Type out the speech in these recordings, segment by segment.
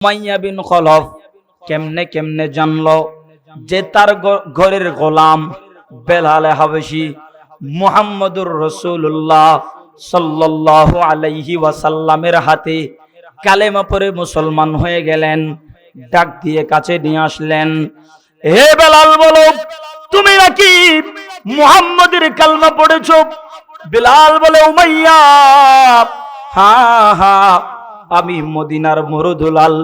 Umayya বিন Khalaf কেমনে কেমনে জানলো যে তার ঘরের গোলাম বেলাল হাবশী মুহাম্মদুর রাসূলুল্লাহ সাল্লাল্লাহু আলাইহি ওয়াসাল্লামের হাতে কালেমা পড়ে মুসলমান হয়ে গেলেন। ডাক দিয়ে কাছে নিয়ে আসলেন, হে বেলাল বলো, তুমি নাকি মুহাম্মদের কালেমা পড়েছো? বেলাল বলে, উমাইয়া, হ্যাঁ হ্যাঁ, আমি মদিনার মরুদুলাল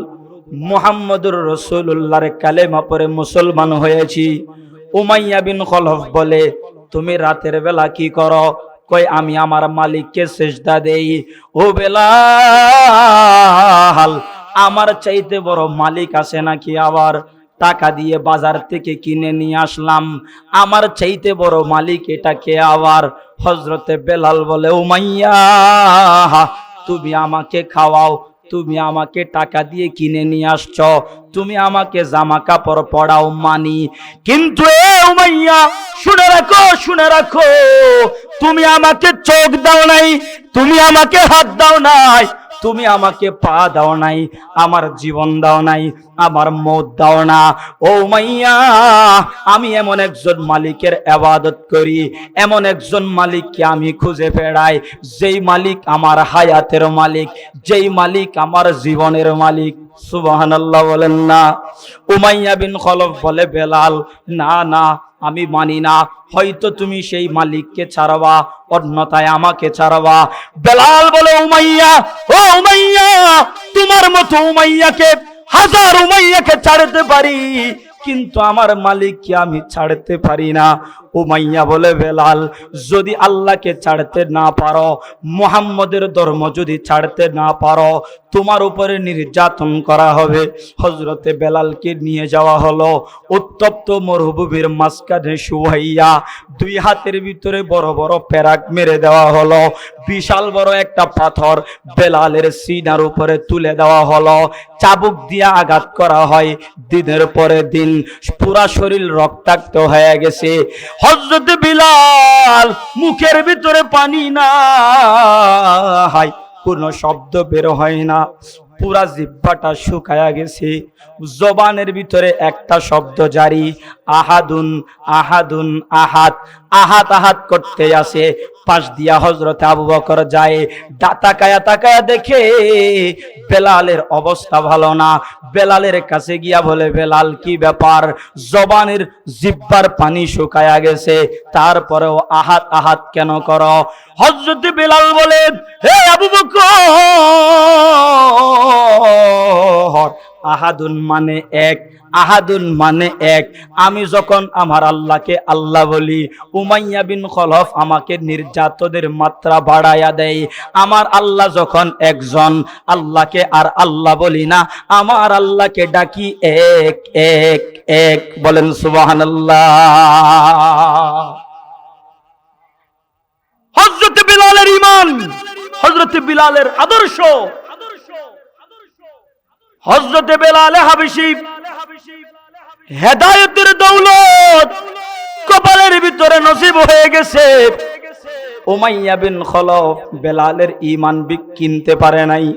মুহাম্মদুর রাসূলুল্লাহর কালেমা পড়ে মুসলমান হয়েছি। উমাইয়া বিন খলফ বলে, তুমি রাতের বেলা কি করো? কই, আমি আমার মালিককে সিজদা দেই। ও বেলাল, আমার চাইতে বড় মালিক আছে নাকি? আবার টাকা দিয়ে বাজার থেকে কিনে নিয়ে আসলাম, আমার চাইতে বড় মালিক এটা কে? আবার হযরতে বেলাল বলে, উমাইয়া, তুমি আমাকে খাওয়াও, তুমি আমাকে টাকা দিয়ে কিনে নিয়ে আসছো, তুমি আমাকে জামা কাপড় পরাও মানি, কিন্তু এ উমাইয়া, শুনে রাখো, শুনে রাখো, তুমি আমাকে চোখ দাও নাই, তুমি আমাকে হাত দাও নাই, তুমি আমাকে পা দাও নাই, আমার জীবন দাও নাই, আমার মত দাও না। ও উমাইয়া, আমি এমন একজন মালিকের ইবাদত করি, এমন একজন মালিককে আমি খুঁজে বেড়াই, যেই মালিক আমার হায়াতের মালিক, যেই মালিক আমার জীবনের মালিক। সুবহানাল্লাহ বলেন না? উমাইয়া বিন খলফ বলে, বেলাল, না না, আমি মানি না, হয়তো তুমি সেই মালিককে ছাড়বা, অন্যথায় আমাকে ছাড়বা। বেলাল বলে, উমাইয়া, ও উমাইয়া, তোমার মতো উমাইয়াকে, হাজার উমাইয়াকে ছাড়তে পারি, কিন্তু আমার মালিককে আমি ছাড়তে পারি না। উমাইয়া বলে, বেলাল, যদি আল্লাহকে ছাড়তে না পারো, মুহাম্মদের ধর্ম যদি ছাড়তে না পারো, তোমার উপরে নির্যাতন করা হবে। হযরতে বেলালকে নিয়ে যাওয়া হলো উত্তপ্ত মরুভূমির মাঝখানে শুয়াইয়া, দুই হাতের ভিতরে বড় বড় পেরাক মেরে দেওয়া হলো, বিশাল বড় একটা পাথর বেলালের সিনার উপরে তুলে দেওয়া হলো, চাবুক দিয়ে আঘাত করা হয়, দিনের পরে দিন পুরা শরীর রক্তাক্ত হয়ে গেছে। হযরত বিলাল মুখের ভিতরে পানি নাই, কোনো শব্দ বের হয় না, পুরা জিহ্বাটা শুকায়া গেছে, জবানের ভিতরে একটা শব্দ জারি, আহাদুন আহাদুন আহাদ, আহাত আহাত করতে আসে। পাশ দিয়া হযরত আবু বকর যায়, তাকায়া তাকায়া দেখে বেলালের অবস্থা ভালো না। বেলালের কাছে গিয়া বলে, বেলাল, কি ব্যাপার? জবানের জিহ্বার পানি শুকায়া গেছে, তারপরেও আহাত আহাত কেন করো? হযরত বেলাল বলে, হে আবু বকর, আহাদুন মানে এক, আহাদুন মানে এক, আমি যখন আমার আল্লাহকে আল্লাহ বলি, উমাইয়া বিন খলফ আমাকে নির্যাতনের মাত্রা বাড়ায়া দেয়। আমার আল্লাহ যখন একজন, আল্লাহকে আর আল্লাহ বলি না, আমার আল্লাহকে ডাকি এক এক এক। বলেন সুবহানাল্লাহ। হযরত বিলালের ঈমান, হযরত বিলালের আদর্শ, হযরত বেলাল হাবশী হেদায়েতের দৌলত কপালের ভিতরে নসিব হয়ে গেছে। উমাইয়া বিন খলফ বেলালের ঈমান কিনতে পারে নাই,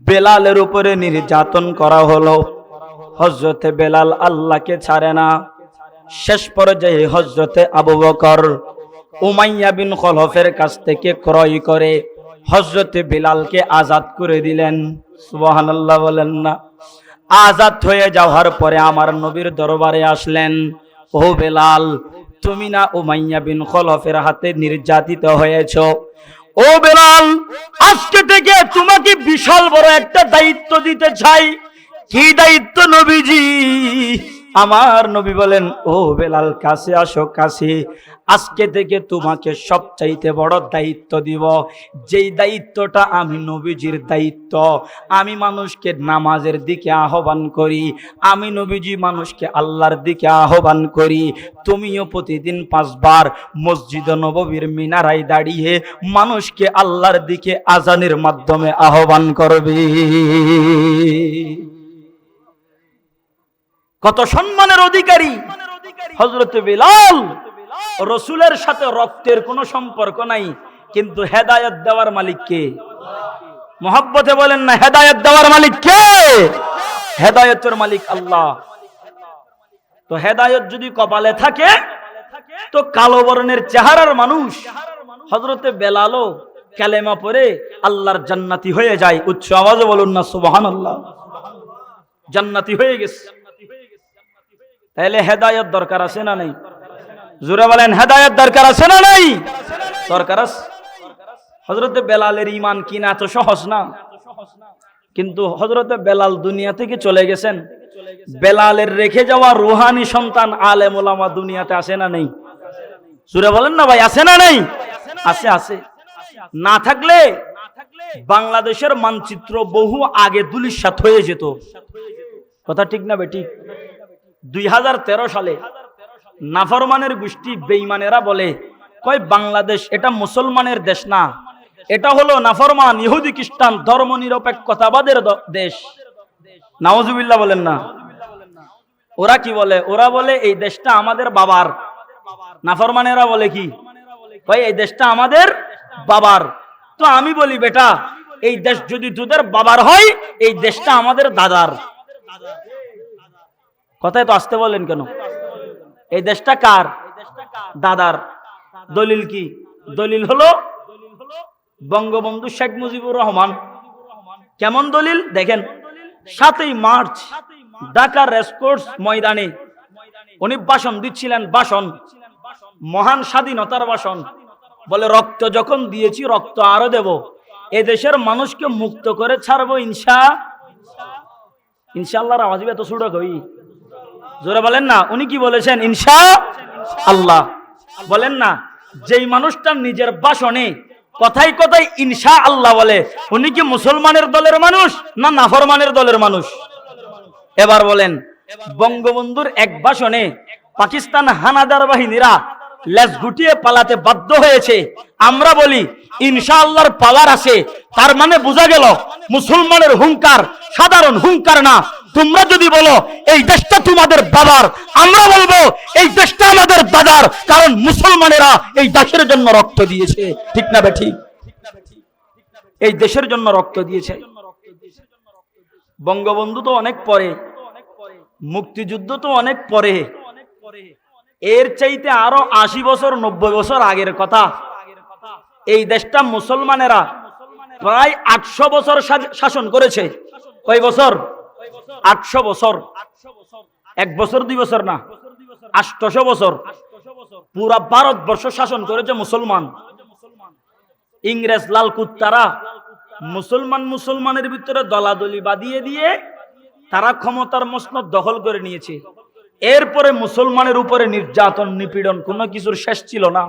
বেলালের উপরে নির্যাতন করা হলো। হযরতে বেলাল আল্লাহকে ছাড়ে না। শেষ পর্যায়ে হযরতে আবু বকর উমাইয়া বিন খলফের কাছ থেকে ক্রয় করে হযরতে বেলালকে আজাদ করে দিলেন। সুবহানাল্লাহ বলেন না? আজাদ হয়ে যাওয়ার পরে আমার নবীর দরবারে আসলেন, ও বেলাল, তুমি না উমাইয়া বিন খলফের হাতে নির্যাতিত হয়েছ? ও বেলাল, আজকে থেকে তোমাকে বিশাল বড় একটা দায়িত্ব দিতে চাই। কি দায়িত্ব নবীজি? আমার নবী বলেন, ও বেলাল, কাছে আসো, কাছে। আজকে থেকে তোমাকে সবচাইতে বড় দায়িত্ব দিব, যেই দায়িত্বটা আমি নবীজির দায়িত্ব। আমি মানুষকে নামাজের দিকে আহ্বান করি, আমি নবীজি মানুষকে আল্লাহর দিকে আহ্বান করি। তুমিও প্রতিদিন 5 বার মসজিদে নববীর মিনারায় দাঁড়িয়ে মানুষকে আল্লাহর দিকে আজানের মাধ্যমে আহ্বান করবে। কত সম্মানের অধিকারী হযরত বিলাল। রাসূলের সাথে রক্তের কোনো সম্পর্ক নাই, কিন্তু হেদায়েত দেওয়ার মালিক কে? মহব্বতে বলেন না, হেদায়েত দেওয়ার মালিক কে? হেদায়েতের মালিক আল্লাহ। তো হেদায়েত যদি কপালে থাকে তো কালো বর্ণের চেহারার মানুষ হযরতে বেলালও কালেমা পড়ে আল্লাহর জান্নাতি হয়ে যায়। উচ্চ আওয়াজে বলুন না সুবহানাল্লাহ। জান্নাতি হয়ে গেছে। তাহলে হেদায়েত দরকার আছে না নাই? জোরে বলেন, হেদায়েত দরকার আছে না নাই? দরকার আছে। হযরতে বেলালের ঈমান কিনা তো সহজ না, কিন্তু হযরতে বেলাল দুনিয়া থেকে চলে গেছেন। বেলালের রেখে যাওয়া রুহানি সন্তান আলেম ওলামা দুনিয়াতে আসে না নেই? জোরে বলেন না ভাই, আছে না নেই? আছে, আছে। না থাকলে বাংলাদেশের মানচিত্র বহু আগে ধূলিসাৎ হয়ে যেত। কথা ঠিক না বেঠিক? 2013 সালে নাফরমানের গোষ্ঠী বেঈমানেরা বলে, কয় বাংলাদেশ এটা মুসলমানের দেশ না, এটা হলো নাফরমান ইহুদি খ্রিস্টান ধর্ম নিরপেক্ষতাবাদের দেশ। নাউজুবিল্লাহ বলেন না। ওরা কি বলে? ওরা বলে এই দেশটা আমাদের বাবার। নাফরমানেরা বলে কি? ভাই এই দেশটা আমাদের বাবার। তো আমি বলি বেটা, এই দেশ যদি তোদের বাবার হয়, এই দেশটা আমাদের দাদার। কথায় তো আসতে বলেন কেন? এই দেশটা কার? দাদার। দলিল কি? দলিল হলো বঙ্গবন্ধু শেখ মুজিবুর রহমান। কেমন দলিল দেখেন, 7ই মার্চ ঢাকা রেসকোর্স ময়দানে উনি ভাষণ দিচ্ছিলেন। ভাষণ, মহান স্বাধীনতার ভাষণ। বলে রক্ত যখন দিয়েছি রক্ত আরো দেব, এদেশের মানুষকে মুক্ত করে ছাড়বো ইনশাআল্লাহর আওয়াজ এত ছোট কই? জোরে বলেন না। উনি কি বলেছেন? ইনশাআল্লাহ। বলেন না, যেই মানুষটা নিজের ভাষণে কথায় কথায় ইনশাআল্লাহ বলে, উনি কি মুসলমানের দলের মানুষ না নাফরমানের দলের মানুষ? এবার বলেন, বঙ্গবন্ধুর এক ভাষণে পাকিস্তান হানাদার বাহিনীরা লেজ গুটিয়ে পালাতে বাধ্য হয়েছে। আমরা বলি ইনশাআল্লাহর পাওয়ার আছে, তার মানে বোঝা গেল মুসলমানের হুঙ্কার সাধারণ হুঙ্কার না। তোমরা যদি বলো এই দেশটা তোমাদের বাবার, আমরা বলবো এই দেশটা আমাদের দাদার, কারণ মুসলমানেরা এই দেশের জন্য রক্ত দিয়েছে। ঠিক না বেঠিক? এই দেশের জন্য রক্ত দিয়েছে। বঙ্গবন্ধু তো অনেক পরে, মুক্তিযুদ্ধ তো অনেক পরে, এর চাইতে আরো 80 বছর 90 বছর আগের কথা। এই দেশটা মুসলমানেরা প্রায় 800 বছর শাসন করেছে। কয় বছর? 800 বছর। 1 বছর 2 বছর না, 800 বছর পুরা ভারতবর্ষ শাসন করেছে মুসলমান। ইংরেজ লাল কুত্তারা মুসলমানের ভিতরে দলাদলি বাঁধিয়ে দিয়ে তারা ক্ষমতার মসনদ দখল করে নিয়েছে। এরপরে মুসলমানের উপরে নির্যাতন নিপীড়ন কোনো কিছুর শেষ ছিল না।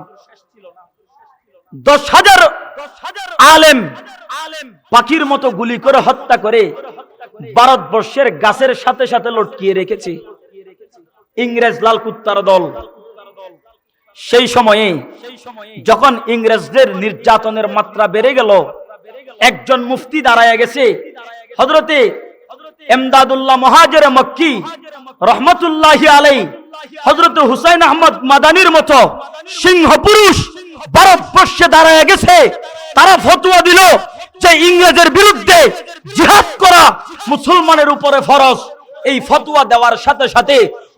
10,000 আলেম পাখির মতো গুলি করে হত্যা করে ভারতবর্ষের গাছের সাথে সাথে লটকিয়ে রেখেছে ইংরেজ লাল কুত্তার দল। সেই সময়ে যখন ইংরেজদের নির্যাতনের মাত্রা বেড়ে গেল, একজন মুফতি দাঁড়ায় গেছে, হযরতে এমদাদুল্লাহ মুহাজির মক্কি রহমতুল্লাহি আলাইহি, হযরত হুসাইন আহমদ মাদানির মতো সিংহ পুরুষ ভারতবর্ষে দাঁড়ায় গেছে। তারা ফতোয়া দিল যে ইংরেজের বিরুদ্ধে জিহাদ করা মুসলমানের উপরে ফরজ। এই ফতোয়া দেওয়ার সাথে সাথে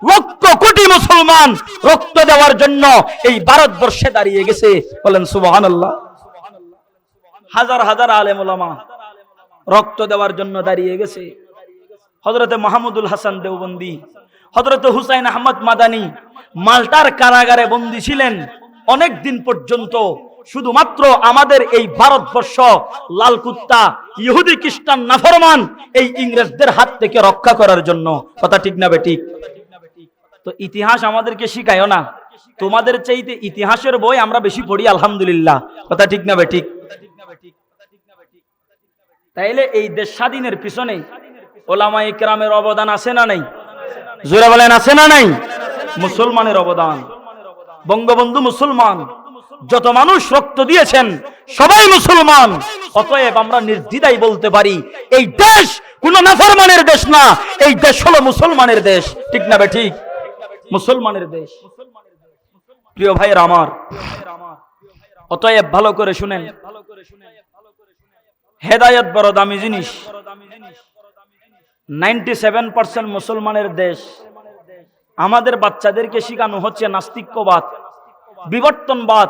লক্ষ কোটি মুসলমান রক্ত দেওয়ার জন্য এই ভারতবর্ষে দাঁড়িয়ে গেছে। বলেন সুবহানাল্লাহ। হাজার হাজার আলেম ওলামা রক্ত দেওয়ার জন্য দাঁড়িয়ে গেছে। হযরতে মাহমুদুল হাসান দেওবন্দি, হযরতে হুসাইন আহমদ মাদানী মাল্টার কারাগারে বন্দী ছিলেন অনেক দিন পর্যন্ত, শুধুমাত্র আমাদের এই ভারতবর্ষ লাল কুত্তা ইহুদি খ্রিস্টান নাফরমান এই ইংরেজদের হাত থেকে রক্ষা করার জন্য। কথা ঠিক না বেঠিক? তো ইতিহাস আমাদেরকে শিখায় না, তোমাদের চাইতে ইতিহাসের বই আমরা বেশি পড়ি আলহামদুলিল্লাহ। কথা ঠিক না বেঠিক? তাইলে এই দেশ স্বাধীনের পিছনে ওলামায়ে কেরামের অবদান আছে না নাই? জোরে বলেন, আছে না নাই? মুসলমানের অবদান। বঙ্গবন্ধু মুসলমান, যত মানুষ রক্ত দিয়েছেন সবাই মুসলমান। অতএব আমরা নির্দ্বিধায় বলতে পারি এই দেশ কোন নাফরমানের দেশ না, এই দেশ হলো মুসলমানের দেশ। ঠিক না বেঠিক? মুসলমানের দেশ। প্রিয় ভাইয়ের আমার, অতএব ভালো করে শুনেন, হেদায়েত বড় দামি জিনিস। 97% মুসলমানের দেশ, আমাদের বাচ্চাদেরকে শিখানো হচ্ছে নাস্তিক্যবাদ, বিবর্তনবাদ।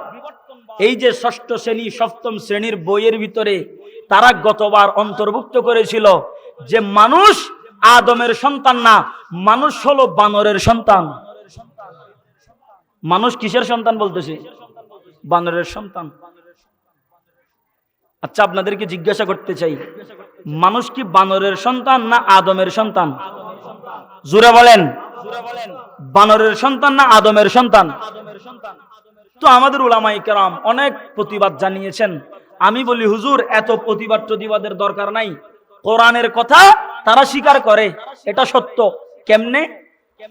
এই যে ষষ্ঠ শ্রেণী সপ্তম শ্রেণীর বইয়ের ভিতরে তারা গতবার অন্তর্ভুক্ত করেছিল যে মানুষ আদমের সন্তান না, মানুষ হলো বানরের সন্তান। মানুষ কিসের সন্তান বলতেছে? বানরের সন্তান। আচ্ছা, আপনাদেরকে জিজ্ঞাসা করতে চাই, মানুষ কি বানরের সন্তান না আদমের সন্তান? জোরে বলেন, বানরের সন্তান না আদমের সন্তান? তো আমাদের উলামায়ে কেরাম অনেক প্রতিবাদ জানিয়েছেন। আমি বলি, হুজুর, এত প্রতিবাদের দরকার নাই। কোরআনের কথা তারা স্বীকার করে, এটা সত্য। কেমনে?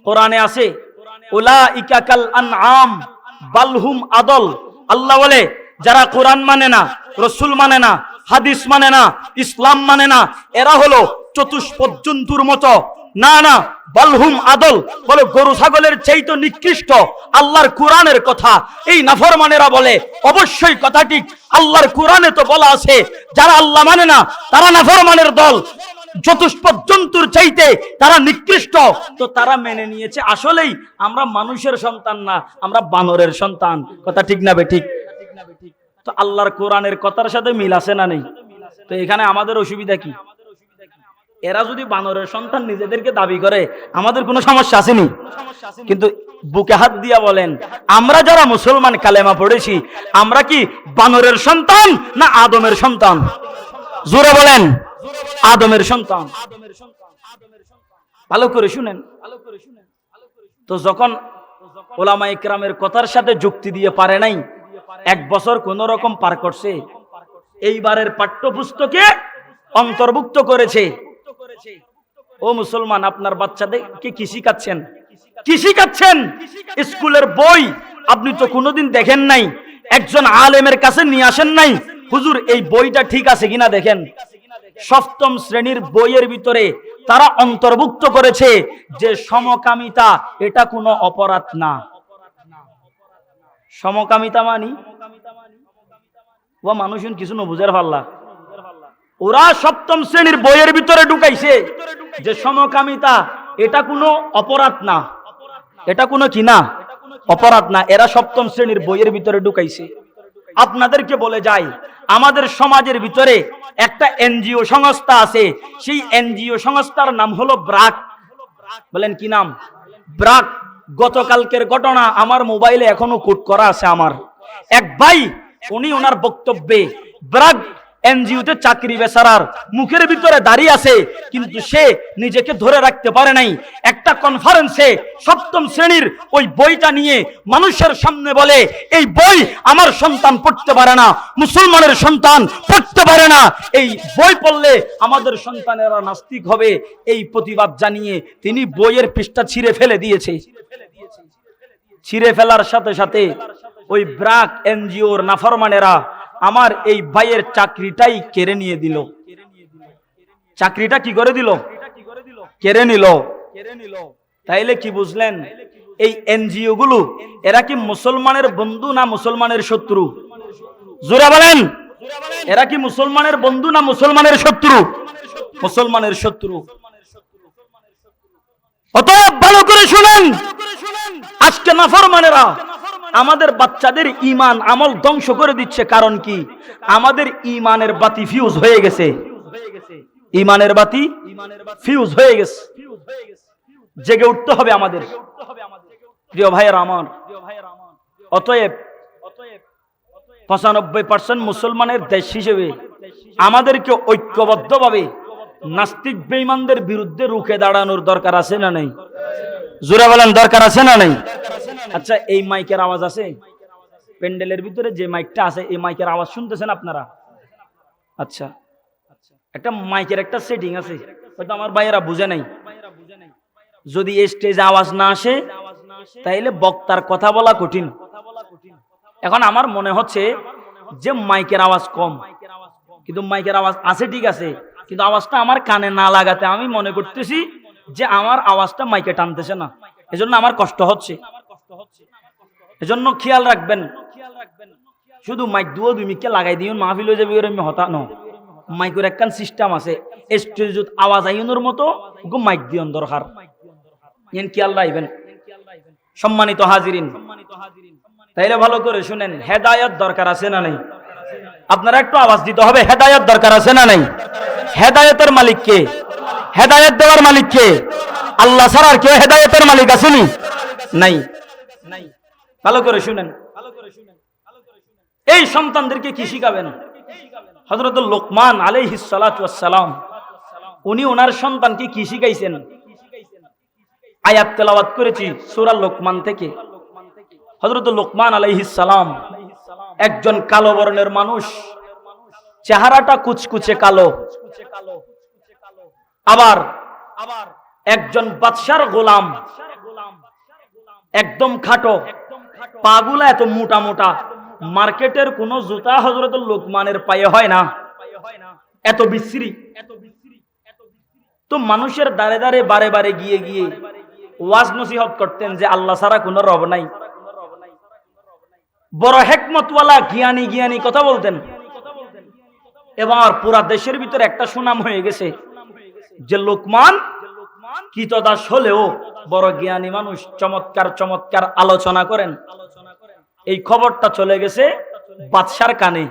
কোরআনে আছে, উলাইকা কাল আনআম বাল হুম আদল। আল্লাহ বলে, যারা কোরআন মানে না, রাসূল মানে না, হাদিস মানে না, ইসলাম মানে না, এরা হলো চতুষ্পদ জন্তুর মতো। না না, বালহুম আদল, বলে গরু ছাগলের চাইতে নিকৃষ্ট। আল্লাহর কোরআনের কথা এই নাফরমানেরা বলে, অবশ্যই কথা ঠিক। আল্লাহর কোরআনে তো বলা আছে, যারা আল্লাহ মানে না তারা নাফরমানের দল, চতুষ্পদ জন্তুর চাইতে তারা নিকৃষ্ট। তো তারা মেনে নিয়েছে আসলেই আমরা মানুষের সন্তান না, আমরা বানরের সন্তান। কথা ঠিক না বে ঠিক? তো আল্লাহর কোরআনের কথার সাথে মিল আছে না নেই? তো এখানে আমাদের অসুবিধা কি? এরা যদি বানরের সন্তান নিজেদেরকে দাবি করে, আমাদের কোনো সমস্যা আসেনি। কিন্তু বুকে হাত দিয়া বলেন, আমরা যারা মুসলমান কালেমা পড়েছি, আমরা কি বানরের সন্তান না আদমের সন্তান? জোরে বলেন, আদমের সন্তান। ভালো করে শুনেন। তো যখন উলামায়ে কেরামের কথার সাথে যুক্তি দিয়ে পারে নাই, 1 বছর কোন রকম পার করছে, এইবারের পাঠ্যপুস্তকে অন্তর্ভুক্ত করেছে। ও মুসলমান, আপনার বাচ্চাদেরকে কি শিখাচ্ছেন? কি শিখাচ্ছেন? স্কুলের বই আপনি তো কোনোদিন দেখেন নাই, একজন আলেমের কাছে নিয়ে আসেন নাই, হুজুর এই বইটা ঠিক আছে কিনা দেখেন। সপ্তম শ্রেণীর বইয়ের ভিতরে তারা অন্তর্ভুক্ত করেছে যে সমকামিতা এটা কোনো অপরাধ না। সমকামিতা মানি ও মানুষ কিছু না বুঝার পাল্লা। ওরা সপ্তম শ্রেণীর বইয়ের ভিতরে ঢুকাইছে যে সমকামিতা এটা কোনো অপরাধ না, এটা কোনো কি না, অপরাধ না। এরা সপ্তম শ্রেণীর বইয়ের ভিতরে ঢুকাইছে। আপনাদেরকে বলে যাই, আমাদের সমাজের ভিতরে একটা এনজিও সংস্থা আছে, সেই এনজিও সংস্থার নাম হলো ব্রাক। বলেন কি নাম? ব্রাক। গতকালকের ঘটনা আমার মোবাইলে এখনো কোট করা আছে। আমার এক ভাই, উনি ওনার বক্তব্যে ব্রাক এনজিওতে চাকরি বেচারার মুখের ভিতরে দাঁড়িয়ে আছে, কিন্তু সে নিজেকে ধরে রাখতে পারে নাই। একটা কনফারেন্সে সপ্তম শ্রেণীর ওই বইটা নিয়ে মানুষের সামনে বলে, এই বই আমার সন্তান পড়তে পারে না, মুসলমানের সন্তান পড়তে পারে না, এই বই পড়লে আমাদের সন্তানেরা নাস্তিক হবে। এই প্রতিবাদ জানিয়ে তিনি বইয়ের পৃষ্ঠা ছিঁড়ে ফেলে দিয়েছে। ছিঁড়ে ফেলার সাথে সাথে ওই ব্রাক এনজিওর নাফরমানেরা আমার এই ভাইয়ের চাকরিটাই কেড়ে নিয়ে দিল। চাকরিটা কি করে দিল? কেড়ে নিল। তাইলে কি বুঝলেন? এই এনজিও গুলো এরা কি মুসলমানের বন্ধু না মুসলমানের শত্রু? জোরে বলেন, এরা কি মুসলমানের বন্ধু না মুসলমানের শত্রু? মুসলমানের শত্রু। অতএব ভালো করে শুনেন, আজকে নাফরমানেরা আমাদের বাচ্চাদের ঈমান আমল ধ্বংস করে দিচ্ছে। কারণ কি? আমাদের ঈমানের বাতি ফিউজ হয়ে গেছে। ঈমানের বাতি ফিউজ হয়ে গেছে। জেগে উঠতে হবে আমাদের, প্রিয় ভাইয়েরা আমার। অতএব 95% মুসলমানের দেশ হিসেবে আমাদেরকে ঐক্যবদ্ধভাবে নাস্তিক বেঈমানদের বিরুদ্ধে রুখে দাঁড়ানোর দরকার আছে না নাই? জোরে বলেন, দরকার আছে না নাই? আচ্ছা, এই মাইকের আওয়াজ আছে প্যান্ডেলের ভিতরে, যে মাইকটা আছে এই মাইকের আওয়াজ শুনতেছেন আপনারা? আচ্ছা, একটা মাইকের একটা সেটিং আছে, হয়তো আমার ভাইয়েরা বুঝে নাই। যদি এই স্টেজে আওয়াজ না আসে তাইলে বক্তার কথা বলা কঠিন। এখন আমার মনে হচ্ছে যে মাইকের আওয়াজ কম, কিন্তু মাইকের আওয়াজ আছে ঠিক আছে, কিন্তু আওয়াজটা আমার কানে না লাগাতে আমি মনে করতেছি যে আমার আওয়াজটা মাইকে টানতেছে না, এজন্য আমার কষ্ট হচ্ছে। এজন্য খেয়াল রাখবেন, শুধু মাইক 2 মিনিটকে লাগাই দিও, মাহফিল হয়ে যাবে, আমি হতা ন। মাইকের একখান সিস্টেম আছে, স্টেজত আওয়াজ আইনোর মতো ওকে মাইক দিয়ন দরকার। ইন কি আল্লাহ আইবেন। সম্মানিত হাজিরিন, তাইলে ভালো করে শুনেন, হেদায়েত দরকার আছে না নাই? আপনারা একটু আওয়াজ দিতে হবে, হেদায়েত দরকার আছে না নাই? হেদায়েতের মালিক কে? হেদায়েত দেওয়ার মালিক কে? আল্লাহ ছাড়া আর কেউ হেদায়েতের মালিক আসেনি? নাই। ভালো করে শুনেন, এই সন্তানদেরকে কি শিখাবেন? হযরত লোকমান আলাইহিস সালাতু ওয়াস সালাম উনি ওনার সন্তানকে কি শিখাইছেন? আয়াত তেলাওয়াত করেছি সূরা লোকমান থেকে। হযরত লোকমান আলাইহিস সালাম একজন কালো বর্ণের মানুষ, চেহারাটা কুচকুচে কালো, আবার একজন বাদশার গোলাম, একদম খাটো, পাগুলা এত মোটা মোটা, মার্কেটের কোন জুতা হযরত লোকমানের পায়ে হয় না, এত বিশ্রী। তো মানুষের দাঁড়ে দাঁড়ে বারে বারে গিয়ে গিয়ে ওয়াজ নসিহত করতেন যে আল্লাহ ছাড়া কোনো রব নাই। বড় হিকমতওয়ালা জ্ঞানী জ্ঞানী কথা বলতেন। এবার পুরা দেশের ভিতরে একটা সুনাম হয়ে গেছে যে লোকমান কৃতদাস হলেও বড় জ্ঞানী মানুষ, চমৎকার চমৎকার আলোচনা করেন। এই খবরটা চলে গেছে বাদশার কানে।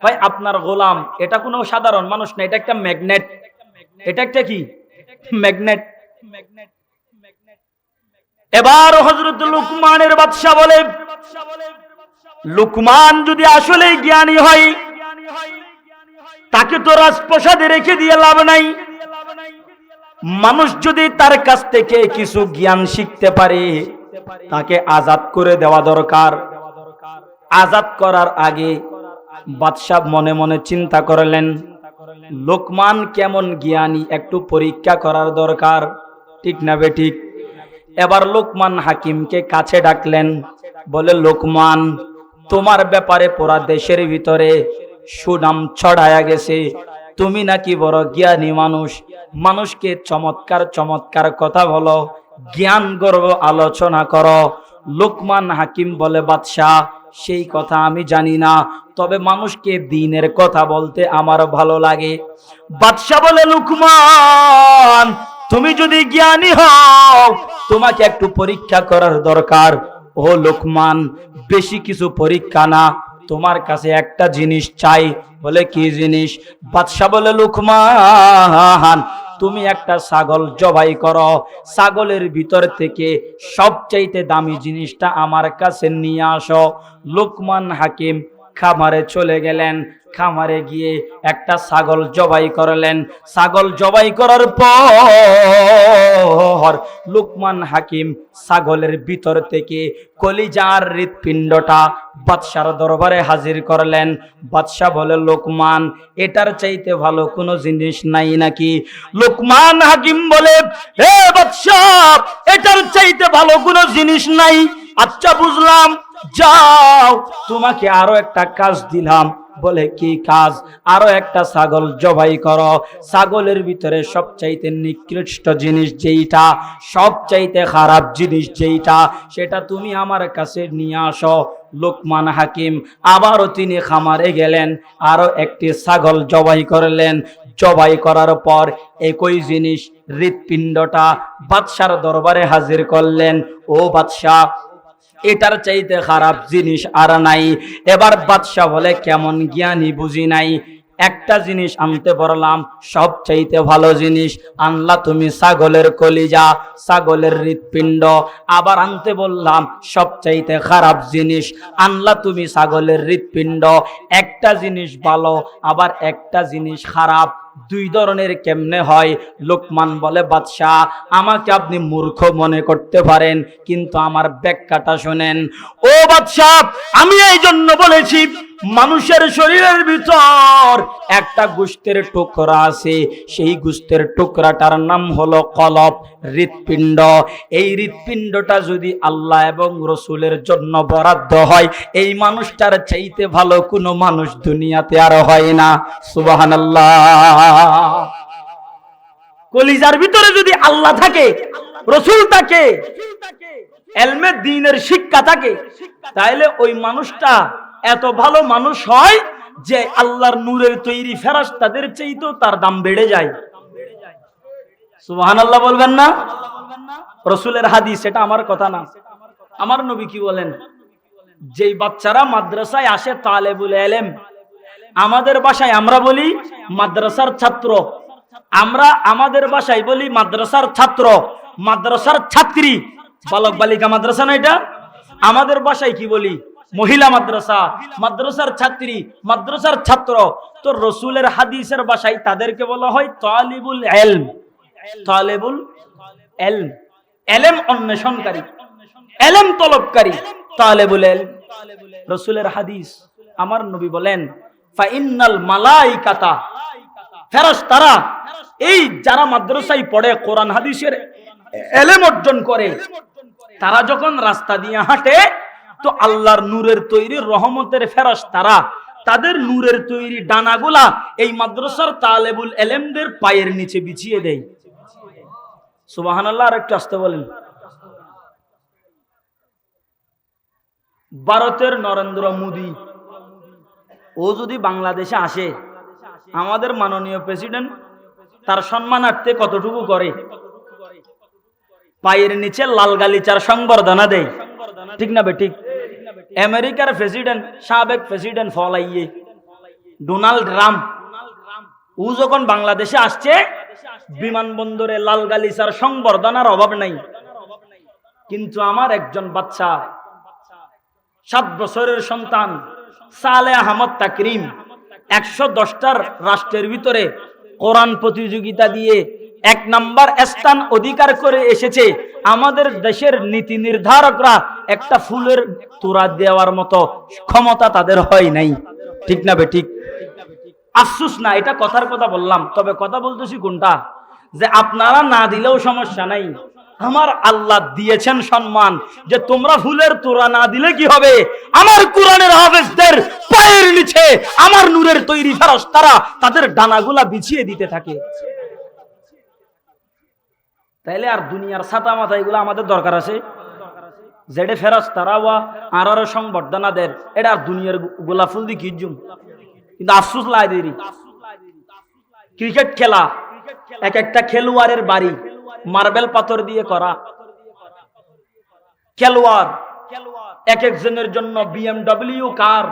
ভাই আপনার গোলাম এটা কোনো সাধারণ মানুষ না, এটা একটা ম্যাগনেট। এটা একটা কি? ম্যাগনেট। এবার হযরত লুকমানের বাদশা বলে, লুকমান যদি আসলে জ্ঞানী হয় তাকে তো রাজপ্রাসাদে রেখে দিয়ে লাভ নাই। মানুষ যদি তার কাছ থেকে কিছু জ্ঞান শিখতে পারে তাকে আজাদ করে দেওয়া দরকার। আজাদ করার আগে বাদশা মনে মনে চিন্তা করলেন, লোকমান কেমন জ্ঞানী একটু পরীক্ষা করার দরকার, ঠিক না বেঠিক? এবার লোকমান হাকিমকে কাছে ডাকলেন, বলে লোকমান তোমার ব্যাপারে পুরা দেশের ভিতরে সুনাম ছড়ায়া গেছে, তুমি নাকি বড় জ্ঞানী মানুষ, মানুষকে চমৎকার চমৎকার কথা বলো, জ্ঞান গর্ব আলোচনা করো। লোকমান হাকিম বলে, বাদশাহ সেই কথা আমি জানি না, তবে মানুষকে দ্বীনের কথা বলতে আমার ভালো লাগে। বাদশাহ বলে, লোকমান তুমি যদি জ্ঞানী হও তোমাকে একটু পরীক্ষা করার দরকার। ও লোকমান বেশি কিছু পরীক্ষা না, তোমার কাছে একটা জিনিস চাই। বলে কি জিনিস? বাদশা বলে, লোকমান তুমি একটা ছাগল জবাই করো, ছাগলের ভিতর থেকে সবচাইতে দামি জিনিসটা আমার কাছে নিয়ে আসো। লোকমান হাকিম খামারে চলে গেলেন, খামারে গিয়ে একটা ছাগল জবাই করলেন। ছাগল জবাই করার পর লোকমান হাকিম ছাগলের ভিতর থেকে কলিজার হৃৎপিণ্ডটা বাদশার দরবারে হাজির করলেন। বাদশা বলে, লোকমান এটার চাইতে ভালো কোনো জিনিস নাই নাকি? লোকমান হাকিম বলে, হে বাদশা এটার চাইতে ভালো কোনো জিনিস নাই। আচ্ছা বুঝলাম, যাও তোমাকে আরো একটা কাজ দিলাম। বলে কি কাজ? আরো একটা ছাগল জবাই করো, ছাগলের ভিতরে সবচাইতে নিকৃষ্ট জিনিস যেইটা, সবচাইতে খারাপ জিনিস যেইটা, সেটা তুমি আমার কাছে নিয়ে আসো। লোকমান হাকিম আবারও তিনি খামারে গেলেন, আরো একটি ছাগল জবাই করলেন। জবাই করার পর একই জিনিস হৃৎপিণ্ডটা বাদশার দরবারে হাজির করলেন। ও বাদশা এটার চাইতে খারাপ জিনিস আর নাই। এবার বাদশা বলে, কেমন জ্ঞানী বুঝি নাই, একটা জিনিস আনতে বললাম সব চাইতে ভালো জিনিস আনলা তুমি, ছাগলের কলিজা, ছাগলের হৃৎপিণ্ড। আবার আনতে বললাম সব চাইতে খারাপ জিনিস আনলা তুমি, ছাগলের হৃৎপিণ্ড। একটা জিনিস ভালো আবার একটা জিনিস খারাপ, দুই ধরনের কেমনে হয়? লোকমান বলে, বাদশাহ আমাকে আপনি মূর্খ মনে করতে পারেন, কিন্তু আমার ব্যাখ্যাটা শোনেন। ও বাদশাহ আমি এই জন্য বলেছি, মানুষের শরীরের ভিতর একটা গোশতের টুকরা আছে, সেই গোশতের টুকরাটার নাম হলো কলব, হৃৎপিণ্ড। এই হৃৎপিণ্ডটা যদি আল্লাহ এবং রসুলের জন্য বরাদ্দ হয়, এই মানুষটার চাইতে ভালো কোনো মানুষ দুনিয়াতে আর হয় না। সুবহানাল্লাহ। কলিজার ভিতরে যদি আল্লাহ থাকে, রসুল থাকে, ইলমে দ্বীনের শিক্ষা থাকে, তাহলে ওই মানুষটা এত ভালো মানুষ হয় যে আল্লাহর নূরের তৈরি ফেরেশতাদের চাইতেও তার দাম বেড়ে যায়। সুবহানাল্লাহ বলবেন না? রাসূলের হাদিস, এটা আমার কথা না। আমার নবী কি বলেন? যেই বাচ্চারা মাদ্রাসায় আসে তালেবুল ইলম, আমাদের ভাষায় আমরা বলি মাদ্রাসার ছাত্র, আমরা আমাদের ভাষায় বলি মাদ্রাসার ছাত্র, মাদ্রাসার ছাত্রী, বালক বালিকা মাদ্রাসা না এটা? আমাদের ভাষায় কি বলি? মহিলা মাদ্রাসা, মাদ্রাসার ছাত্রী, মাদ্রাসার ছাত্র। তো রাসূলের হাদিসের ভাষায় তাদেরকে বলা হয় তালিবুল ইলম। তালিবুল ইলম, ইলম অন্বেষণকারী, ইলম তলবকারী, তালিবুল ইলম। রাসূলের হাদিস, আমার নবী বলেন ফাইন্নাল মালাইকাতা, ফেরেশতারা, এই যারা মাদ্রাসায় পড়ে কোরআন হাদিসের ইলম অর্জন করে, তারা যখন রাস্তা দিয়ে হাঁটে তো আল্লাহর নূরের তৈরি রহমতের ফেরেশতারা তাদের নূরের তৈরি ডানাগুলা এই মাদ্রাসার তালেবুল ইলমদের পায়ের নিচে বিছিয়ে দেয়। সুবহানাল্লাহ। আর একটু আসতে বলেন। ভারতের নরেন্দ্র মোদী, ও যদি বাংলাদেশে আসে, আমাদের মাননীয় প্রেসিডেন্ট তার সম্মানার্থে কতটুকু করে? পায়ের নিচে লাল গালিচার সংবর্ধনা দেয়, ঠিক না বে ঠিক? আমেরিকার প্রেসিডেন্ট, সাবেক প্রেসিডেন্ট ফলাইয়ে ডোনাল্ড ট্রাম্প, ও যখন বাংলাদেশে আসছে বিমানবন্দরে লাল গালিচার সংবর্ধনার অভাব নাই। কিন্তু আমার একজন বাচ্চা, 7 বছরের সন্তান সালেহ আহমদ তাকরিম, 110টার রাষ্ট্রের ভিতরে কোরআন প্রতিযোগিতা দিয়ে 1 নাম্বার স্থান অধিকার করে এসেছে। আমাদের দেশের নীতি নির্ধারকরা একটা ফুলের তোড়া দেওয়ার মতো ক্ষমতা তাদের হয় নাই, ঠিক না বে ঠিক? আফসোস না, এটা কথার কথা বললাম, তবে কথা বলতেছি কোনটা, যে আপনারা না দিলেও সমস্যা নাই, আমার আল্লাহ দিয়েছেন সম্মান, যে তোমরা ফুলের তোড়া না দিলে কি হবে, আমার কোরআনের হাফেজদের পায়ের নিচে আমার নূরের তৈরি ফেরেশতারা তাদের ডানাগুলা বিছিয়ে দিতে থাকে। তাইলে আর দুনিয়ার ছাতা মাথা এগুলো আমাদের দরকার আছে? যেটা ফেরেশতারা ওয়া আর সংবর্ধনা দেন, এটা আর দুনিয়ার গোলাপ ফুল দিয়ে কিজুম। কিন্তু আফসোস লাই দেরি, ক্রিকেট খেলা এক একটা খেলোয়াড়ের বাড়ি মার্বেল পাথর দিয়ে করা। খেলোয়াড় এক একজনের জন্য BMW কার,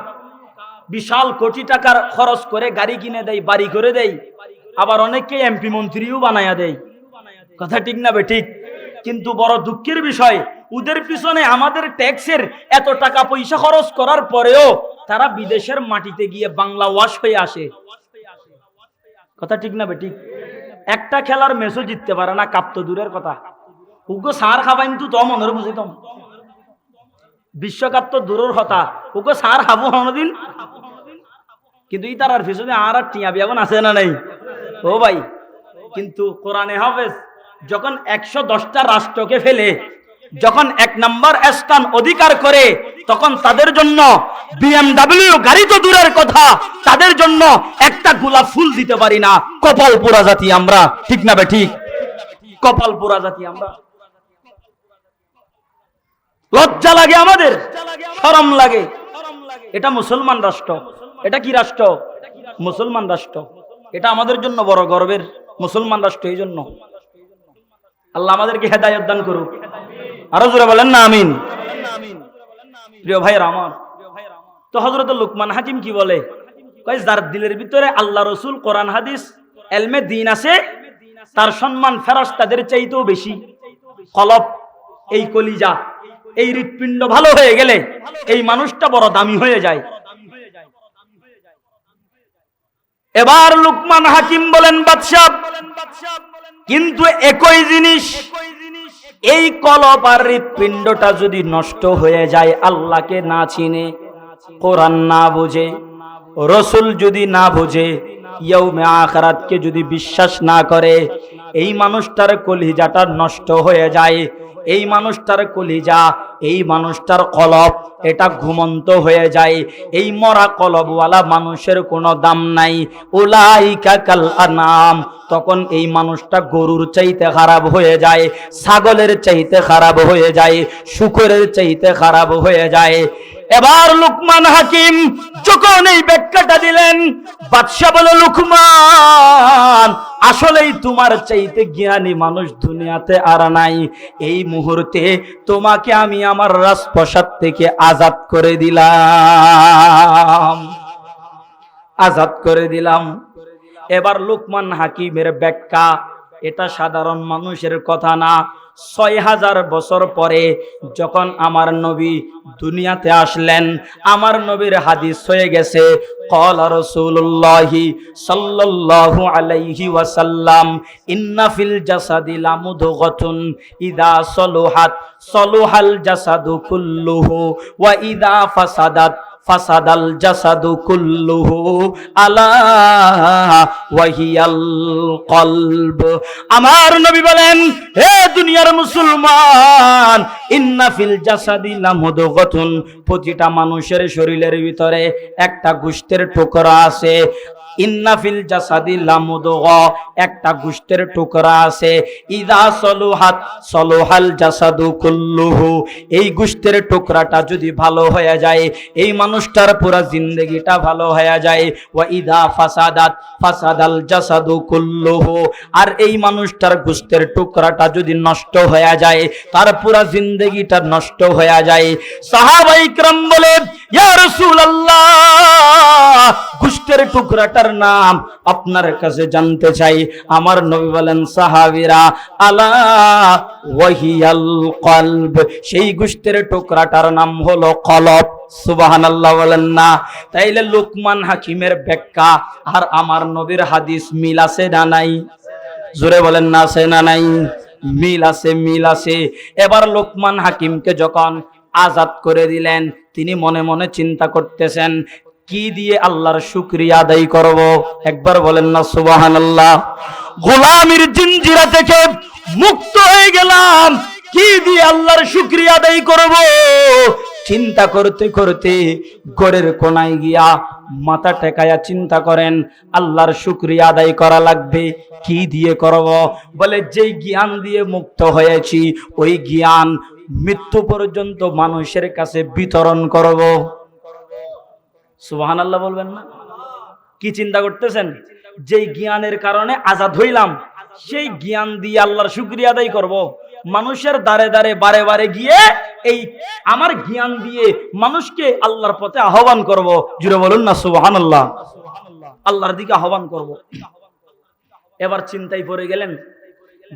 বিশাল কোটি টাকার খরচ করে গাড়ি কিনে দেয়, বাড়ি করে দেয়, আবার অনেককে MP মন্ত্রীও বানায়া দেয়। কথা ঠিক না বে ঠিক? কিন্তু বড় দুঃখের বিষয়, ওদের পিছনে আমাদের ট্যাক্সের এত টাকা পয়সা খরচ করার পরেও তারা বিদেশের মাটিতে গিয়ে বাংলা ওয়াশ হয়ে আসে। কথা ঠিক না বে ঠিক? একটা খেলার ম্যাচও জিততে পারে না, কাপ তো দূরের কথা। ওকে সার খাবাইন তো মনের বুঝিতাম, বিশ্বকাপ তো দূরের কথা, ওকে সার খাবো কোনদিন। কিন্তু ই তার পিছনে আর টিয়া বিয়াগুন আছে না নাই? ও ভাই, কিন্তু কোরআনে হাফেজ যখন 110টা রাষ্ট্রকে ফেলে, যখন 1 নাম্বার স্থান অধিকার করে, তখন তাদের জন্য BMW গাড়ি তো দূরের কথা, তাদের জন্য একটা গোলাপ ফুল দিতে পারি না। কপাল পোড়া জাতি আমরা, ঠিক না বে ঠিক? কপাল পোড়া জাতি আমরা। লজ্জা লাগে আমাদের, শরম লাগে। এটা মুসলমান রাষ্ট্র। এটা কি রাষ্ট্র? মুসলমান রাষ্ট্র। এটা আমাদের জন্য বড় গর্বের মুসলমান রাষ্ট্র। এই জন্য আল্লাহ আমাদেরকে হেদায়েত দান করুক। আরো জোরে বলেন না আমিন। প্রিয় ভাইরা আমার, তো হযরত লুকমান হাকিম কি বলে? কয় যার দিলের ভিতরে আল্লাহ রাসূল, কোরআন হাদিস, ইলমে দ্বীন আছে, তার সম্মান ফেরেশতাদের চাইতেও বেশি। কলব, এই কলিজা, এই হৃৎপিণ্ড ভালো হয়ে গেলে এই মানুষটা বড় দামি হয়ে যায়। এবার লুকমান হাকিম বলেন, বাদশা, কিন্তু একই জিনিস, এই কলব আর হৃৎপিণ্ডটা যদি নষ্ট হয়ে যায়, আল্লাহকে না চিনে, কোরআন না বোঝে, রাসূল যদি না বোঝে, ইয়াউমে আখিরাতকে যদি বিশ্বাস না করে, এই মানুষটার কলিজাটা নষ্ট হয়ে যায়। এই মানুষটার কলিজা এই মানুষটার কলব এটা ঘুমন্ত হয়ে যায়। এই মরা কলবওয়ালা মানুষের কোনো দাম নাই। উলাইকা কাল আনাম, তখন এই মানুষটা গরুর চাইতে খারাপ হয়ে যায়, ছাগলের চাইতে খারাপ হয়ে যায়, শূকরের চাইতে খারাপ হয়ে যায়। এবার লুকমান হাকিম যখন এই ব্যাখ্যাটা দিলেন, বাদশা বলে, লুকমান, আসলেই তোমার চাইতে জ্ঞানী মানুষ দুনিয়াতে আর নাই। এই মুহূর্তে তোমাকে আমি আমার রাজপ্রাসাদ থেকে আজাদ করে দিলাম, আজাদ করে দিলাম। এবার লুকমান হাকিমের ব্যাখ্যা, এটা সাধারণ মানুষের কথা না। ৬০০০ বছর পরে যখন আমার নবী দুনিয়াতে আসলেন, আমার নবীর হাদিস হয়ে গেছে, ক্বালা রাসূলুল্লাহি সাল্লাল্লাহু আলাইহি ওয়াসাল্লাম, ইন্না ফিল জাসাদি লামুদগাতুন ইযা সলুহাত সলুহাল জাসাদু কুল্লুহু ওয়া ইযা ফাসাদাত ফাসাদাল জাসাদু কুল্লুহু আলা ওয়াহিয়াল কলব। আমার নবী বলেন, হে দুনিয়ার মুসলমান, ইন্না ফিল জাসাদি লামুদগাতুন, প্রতিটা মানুষের শরীরের ভিতরে একটা গোশতের টুকরা আছে। ইন্না ফিল জাসাদি লামুদগা, একটা গোশতের টুকরা আছে। ইযা সলুহাত সলুহাল জাসাদু কুল্লুহু, এই গোশতের টুকরাটা যদি ভালো হয়ে যায়, এই মানুষটার পুরো জিন্দেগিটা ভালো হয়ে যায়। ওয়া ইযা ফাসাদাত ফাসাদাল জাসাদু কুল্লুহু, আর এই মানুষটার গোশতের টুকরাটা যদি নষ্ট হয়ে যায়, তার পুরো জিন্দেগিটা নষ্ট হয়ে যায়। সাহাবায়ে কিরাম বলে, ইয়া রাসূলুল্লাহ, গোশতের টুকরাটার নাম আপনার কাছে জানতে চাই। আমার নবী বলেন, সাহাবীরা, আলা ওয়াহিয়াল কলব, সেই গোশতের টুকরাটার নাম হলো কলব। সুবহানাল্লাহ বলেন না? তাইলে লুকমান হাকিমের ব্যাখ্যা আর আমার নবীর হাদিস মিল আছে না নাই? জোরে বলেন না, আছে না নাই? মিল আছে, মিল আছে। এবার লুকমান হাকিমকে যখন আজাদ করে দিলেন, তিনি মনে মনে চিন্তা করতেছেন, কি দিয়ে আল্লাহর শুকরিয়া আদায় করব? একবার বলেন না সুবহানাল্লাহ। গোলামির জিনজিরা থেকে মুক্ত হয়ে গেলাম, কি দিয়ে আল্লাহর শুকরিয়া আদায় করব? চিন্তা করতে করতে ঘরের কোনায় গিয়া মাথা টেকায়া চিন্তা করেন, আল্লাহর শুকরিয়া আদায় করা লাগবে, কি দিয়ে করব? বলে, যেই জ্ঞান দিয়ে মুক্ত হয়েছি, ওই জ্ঞান মৃত্যু পর্যন্ত মানুষের কাছে বিতরণ করব। সুবহানাল্লাহ বলবেন না? কি চিন্তা করতেছেন? যেই জ্ঞানের কারণে আজাদ হইলাম, সেই জ্ঞান দিয়ে আল্লাহর শুকরিয়া আদায় করব। মানুষের দ্বারে দ্বারে বারে বারে গিয়ে এই আমার জ্ঞান দিয়ে মানুষকে আল্লাহর পথে আহ্বান করব। জুড়ে বলুন না সুবহানাল্লাহ। আল্লাহর দিকে আহ্বান করব। এবার চিন্তায় পড়ে গেলেন,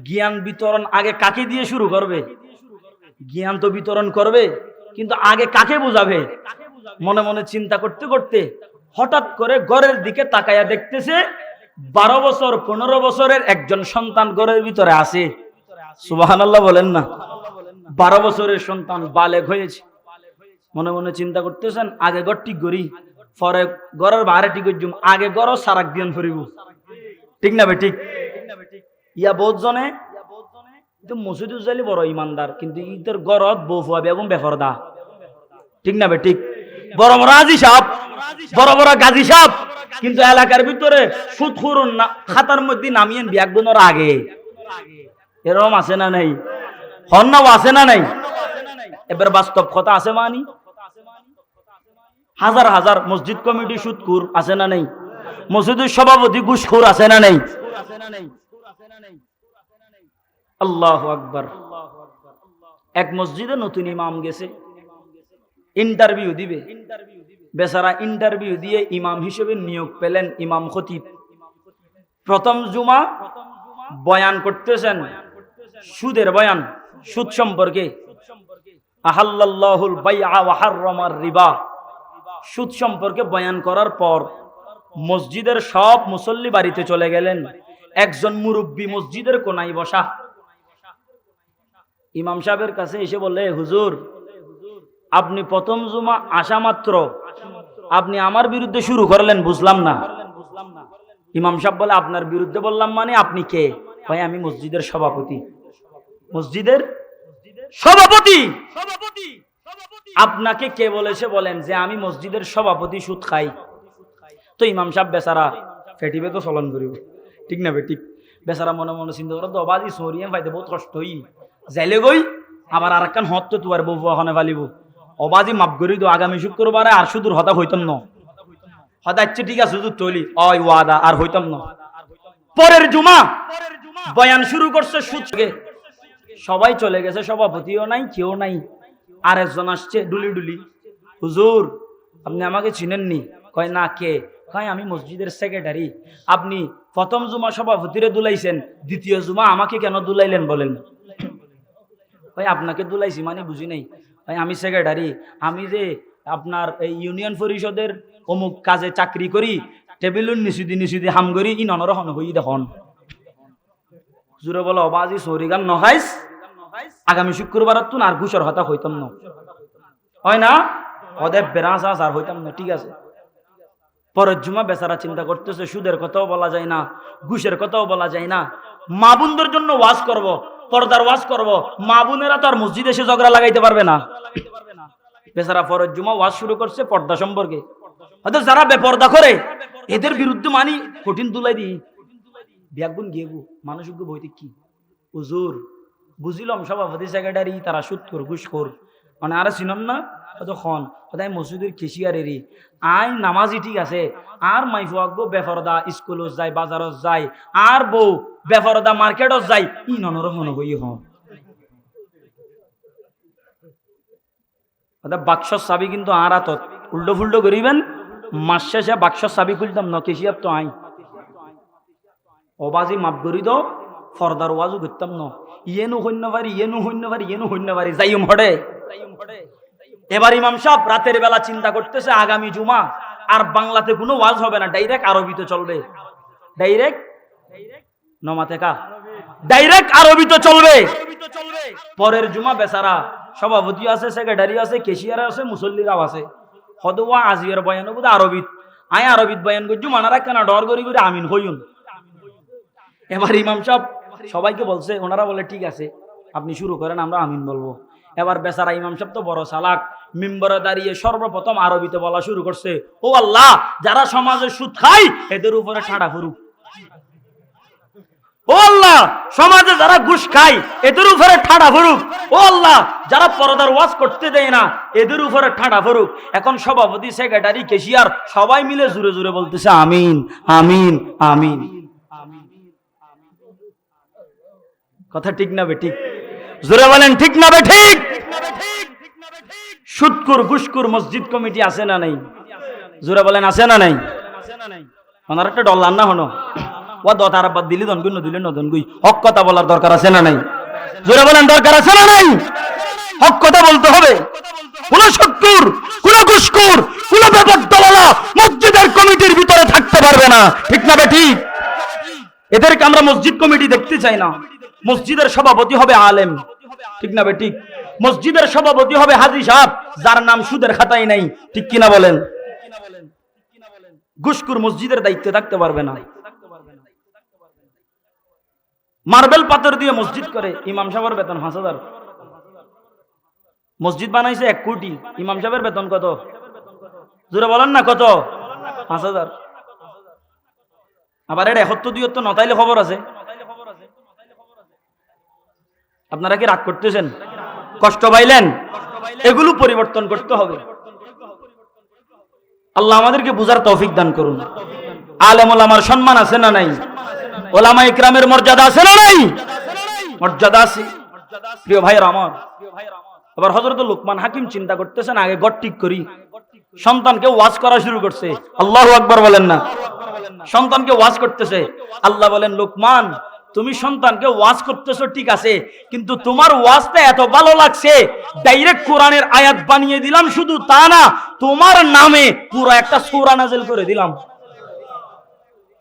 জ্ঞান বিতরণ আগে কাকে দিয়ে শুরু করবে? জ্ঞান তো বিতরণ করবে, কিন্তু আগে কাকে বোঝাবে? মনে মনে চিন্তা করতে করতে হঠাৎ করে ঘরের দিকে তাকায়া দেখতেছে 12 বছর 15 বছরের একজন সন্তান ঘরের ভিতরে আছে। সুবহানাল্লাহ বলেন না? 12 বছরের সন্তান বালেগ হয়েছে। মনে মনে চিন্তা করতেছেন, আগে ঘর ঠিক করি, পরে ঘরের বাইরে ঠিক করছুম, আগে ঘর সারাক দিন ফরিব। ঠিক না বে? ঠিক। ইয়া বহুত জনে মসজিদে যাইলে বড় ইমানদার, কিন্তু ইদের ঘরত বউ ফুয়াবে এবং বেফরদা। ঠিক না বে? ঠিক। বড় বড় আজি সাহেব, বড় বড় গাজী সাহেব, কিন্তু এলাকার ভিতরে সুদখোর না খাতার মধ্যে নামিয়েন বিয়াক বোনের আগে। এরকম আছে না নাই? হন্নাও আছে না নাই? এবার বাস্তব কথা আছে মানি? হাজার হাজার মসজিদ কমিটি সুদখোর আছে না নাই? মসজিদের সভাপতি ঘুষখোর আছে না নাই? আল্লাহু আকবার। এক মসজিদে নতুন ইমাম গেছে, ইন্টারভিউ দিবে। বেচারা ইন্টারভিউ দিয়ে ইমাম হিসেবে নিয়োগ পেলেন ইমাম খতিব। প্রথম জুমা বয়ান করতেছেন, সুদের বয়ান, সুদ সম্পর্কে। আহাল্লাল্লাহুল বাইআ ওয়া হাররামার রিবা, সুদ সম্পর্কে বয়ান করার পর মসজিদের সব মুসল্লি বাড়িতে চলে গেলেন। একজন মুরব্বী মসজিদের কোনায় বসা ইমাম সাহেবের কাছে এসে বললে, হুজুর, আপনি প্রথম জুমা আসা মাত্র আপনি আমার বিরুদ্ধে শুরু করলেন, বুঝলাম না। ইমাম সাহেব বলে, আপনার বিরুদ্ধে বললাম মানে? আপনি কে? ভাই, আমি মসজিদের সভাপতি। মসজিদের সভাপতি, আপনাকে কে বলেছে বলেন যে আমি মসজিদের সভাপতি সুদ খাই? তো ইমাম সাহেব বেচারা ফেটিবে তো চলন করিব, ঠিক না ঠিক? বেচারা মনে মনে চিন্তা করে দবাজি সরিয়ে পাইতে বহুত কষ্ট হই যাইলে গই, আবার আর একখান হত তো তোমার বউ ওখানে ফালিব, অবাজি মাপ করি তো আগামী শুক্রবারে আর শুধু হতা হইতাম না, হতাচ্ছে ঠিক আছে শুধু তৈলি অয় ওয়াদা আর হইতাম না। পরের জুমা বয়ান শুরু করছে সুদ, সবাই চলে গেছে, সভাপতিও নাই, কেউ নাই। আর একজন আসছে ডুলি ডুলি, হুজুর আপনি আমাকে চিনেননি? কয় না, কে? কয় আমি মসজিদের সেক্রেটারি। আপনি প্রথম জুমা সভাপতিরে দুলাইছেন, দ্বিতীয় জুমা আমাকে কেন দুলাইলেন বলেন? ভাই আপনাকে দুলাইছি মানে বুঝি নাই। ভাই আমি সেক্রেটারি, আমি যে আপনার এই ইউনিয়ন পরিষদের অমুক কাজে চাকরি করি, টেবিলুন নিচুদি হাম করি, ই ননরহন হই দেখুন। হুজুরে বলো অবাজি সরি গান নখাইস, আগামী শুক্রবার তুন আর ঘুষের হতা হইতাম না, হয় না? অদেব বেড়াস আর হইতাম না, ঠিক আছে। পরের জুমা বেচারা চিন্তা করতেছে সুদের কথাও বলা যায় না, ঘুষের কথাও বলা যায় না, মা বোনদের জন্য ওয়াজ করব, পর্দার ওয়াজ করব, মা বোনেরা তো আর মসজিদে এসে ঝগড়া লাগাইতে পারবে না। বেচারা পরের জুমা ওয়াজ শুরু করছে পর্দা সম্পর্কে। হয়তো যারা বেপর্দা করে এদের বিরুদ্ধে মানি কঠিন তুলাই দিই, বিয়াগুন গিয়ে মানুষ বইতে কি হুজুর বুঝিলাম সভাপতি সেক্রেটারি তারা সুৎখোর ঘুষখোর, মানে আর চিনম না খন কোথায় মসজিদের কেশিয়ারেরই আই নামাজি, ঠিক আছে, আর মাইফু আগবো বেফরদা স্কুলত যায়, বাজারত যায়, আর বউ বেফরদা মার্কেটত যায়, ই ননরহন হই হন। বাক্সর চাবি কিন্তু আর হাতত, উল্টো ফুল্টো করিবেন, মাস শেষে বাক্সর চাবি খুলতাম ন, কেশিয়ার তো আই অবাজি মাপ করি দো, ফর্দার ওয়াজও করতাম ন, ইয়েনু হইন্য পারি, ইয়েনু হইন্য পারি, ইয়েনু হইন্য পারি, যাইম হড়ে। এবার ইমাম সাহেব রাতের বেলা চিন্তা করতেছে আগামী জুমা আর বাংলাতে কোনো ওয়াজ হবে না, ডাইরেক্ট আরবিতে চলবে, ডাইরেক্ট নমাতেকা ডাইরেক্ট আরবিতে চলবে। পরের জুমা বেচারা সভাপতি আছে, সেক্রেটারি আছে, কেশিয়ার আছে, মুসল্লিরাও আছে, হদওয়া আজিয়ার বয়ান বুধ আরবিত, আয় আরবিত বয়ান করছু, মানারা কেন ডর করি করে আমিন হইন। এবার ইমাম সাহেব সবাইকে বলছে, ওনারা বলে ঠিক আছে আপনি শুরু করেন, আমরা আমিন বলবো। এবার বেচারা ইমাম সাহেব তো বড় চালাক, মিম্বরে দাঁড়িয়ে সর্বপ্রথম আরবিতে বলা শুরু করছে, ও আল্লাহ যারা সমাজে সুদ খায় এদের উপরে ঠাড়া ফুরুক, ও আল্লাহ সমাজে যারা ঘুষ খায় এদের উপরে ঠাড়া ফুরুক, ও আল্লাহ যারা পর্দার ওয়াজ করতে দেয় না এদের উপরে ঠাড়া ফুরুক। এখন সভাপতি সেক্রেটারি কেশিয়ার সবাই মিলে জুড়ে জুড়ে বলতেছে আমিন আমিন আমিন। কথা ঠিক না বে ঠিক? জোরে বলেন ঠিক না বে ঠিক? সুদকুর ঘুষকুর মসজিদ কমিটি আছে না নাই? জোরে বলেন আছে না নাই? ওনার একটা ডলার না হনো ও দতার বাদ দিলি দনগুই নদিলে নদনগুই, হক কথা বলার দরকার আছে না নাই? জোরে বলেন দরকার আছে না নাই? হক কথা বলতে হবে। কোন সুদকুর, কোন ঘুষকুর, কোন বেপরদওয়ালা মসজিদের কমিটির ভিতরে থাকতে পারবে না, ঠিক না বে ঠিক? এদেরকে আমরা মসজিদ কমিটি দেখতে চাই না। মসজিদের সভাপতি হবে আলেম, ঠিক না বে ঠিক? মসজিদের সভাপতি হবে হাজী সাহেব যার নাম সুদের খাতায় নাই, ঠিক কিনা বলেন? ঘুষখোর মসজিদের দায়িত্বে থাকতে পারবে না। মার্বেল পাথর দিয়ে মসজিদ করে, ইমাম সাহেবের বেতন 5,000, মসজিদ বানাইছে 1 কোটি, ইমাম সাহেবের বেতন কত? জোরে বলেন না কত? 5,000। আবার এটা 71 তো নতাইলে খবর আছে। আপনারা কি রাগ করতেছেন? কষ্ট পাইলেন? এগুলো পরিবর্তন করতে হবে। আল্লাহ আমাদেরকে বুঝার তৌফিক দান করুন। আলেম ওলামার সম্মান আছে না নাই? ওলামা ইকরামের মর্যাদা আছে না নাই? মর্যাদা আছে প্রিয় ভাইরা আমার। আবার হযরত লোকমান হাকিম চিন্তা করতেছেন আগে গড় ঠিক করি, সন্তানকে ওয়াজ করা শুরু করছে। আল্লাহু আকবার বলেন না? সন্তানকে ওয়াজ করতেছে। আল্লাহ বলেন লোকমান তুমি সন্তানকে ওয়াজ করতেছো ঠিক আছে, কিন্তু তোমার ওয়াজটা এত ভালো লাগছে ডাইরেক্ট কোরআনের আয়াত বানিয়ে দিলাম, শুধু তা না তোমার নামে পুরো একটা সূরা নাযিল করে দিলাম,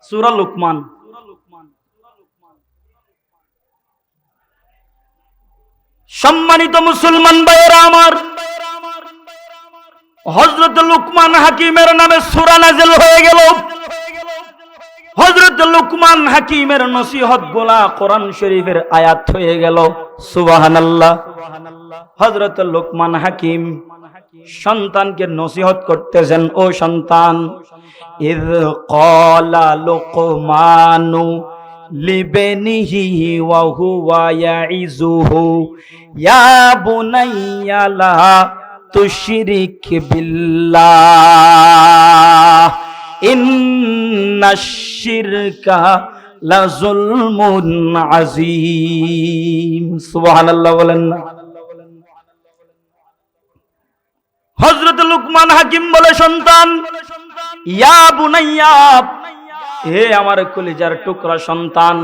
সূরা লোকমান। সম্মানিত মুসলমান ভাইয়েরা আমার, হযরত লোকমান হাকিমের নামে সূরা নাযিল হয়ে গেল। হযরত লোকমান হাকিমের নসিহত গোলা কোরআন শরীফের আয়াত হয়ে গেল। সুবহানাল্লাহ। হযরত লোকমান হাকিম সন্তানকে নসিহত করতেছেন, ও সন্তান, ইয ক্বালা লুকমানু লিবনিহি ওয়া হুয়া ইয়াইযুহু ইয়া বুনাইয়া লা তুশরিক বিল্লাহ ইন্নাশ শিরকা লাযুলমুন আযীম। সুবহানাল্লাহ বলেন না। হযরত লুকমান হাকিম বলে, সন্তান, ইয়া বুনাইয়া, হে আমার কলিজার টুকরা সন্তান।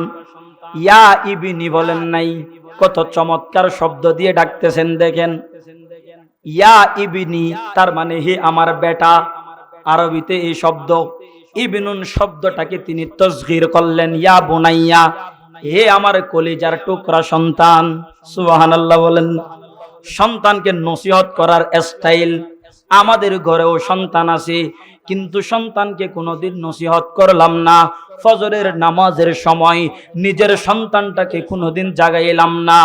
ইয়া ইবনি বলেন নাই, কত চমৎকার শব্দ দিয়ে ডাকতেছেন দেখেন। ইয়া ইবনি তার মানে হে আমার বেটা। আরবিতে এই শব্দ ইবনুন শব্দটাকে তিনি তাসগীর করলেন, ইয়া বুনাইয়া, হে আমার কলিজার টুকরা সন্তান। সুবহানাল্লাহ বলেন। সন্তানকে নসিহত করার স্টাইল, আমাদের ঘরেও সন্তান আছে, কিন্তু সন্তানকে কোনোদিন নসিহত করলাম না। ফজরের নামাজের সময় নিজের সন্তানটাকে কোনোদিন জাগাইলাম না।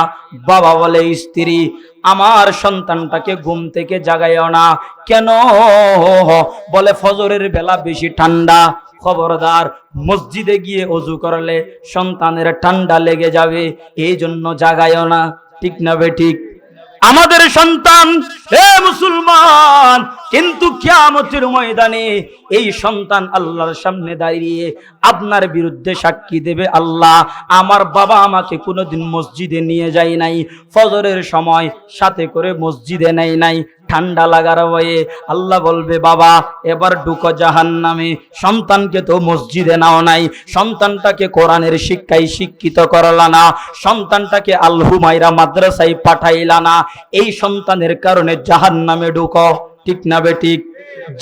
বাবা বলে স্ত্রী, আমার সন্তানটাকে ঘুম থেকে জাগাইও না। কেন? বলে ফজরের বেলা বেশি ঠান্ডা, খবরদার, মসজিদে গিয়ে ওযু করলে সন্তানের ঠান্ডা লেগে যাবে, এই জন্য জাগাইও না। ঠিক না বেঠিক? আমাদের সন্তান, হে মুসলমান, কিন্তু কিয়ামতের ময়দানে এই সন্তান আল্লাহর সামনে দাঁড়িয়ে আপনার বিরুদ্ধে সাক্ষী দেবে, আল্লাহ, আমার বাবা আমাকে কোনোদিন মসজিদে নিয়ে যায় নাই, ফজরের সময় সাথে করে মসজিদে নেয় নাই, ঠান্ডা লাগার ভয়ে। আল্লাহ বলবে, বাবা এবার ঢুকো জাহান্নামে, সন্তানকে তো মসজিদে নাও নাই, সন্তানটাকে কোরআনের শিক্ষায় শিক্ষিত করলা না, সন্তানটাকে আল হুমায়রা মাদ্রাসায় পাঠাইলা না, এই সন্তানের কারণে জাহান্নামে ঢুকো। ঠিক না বেঠিক?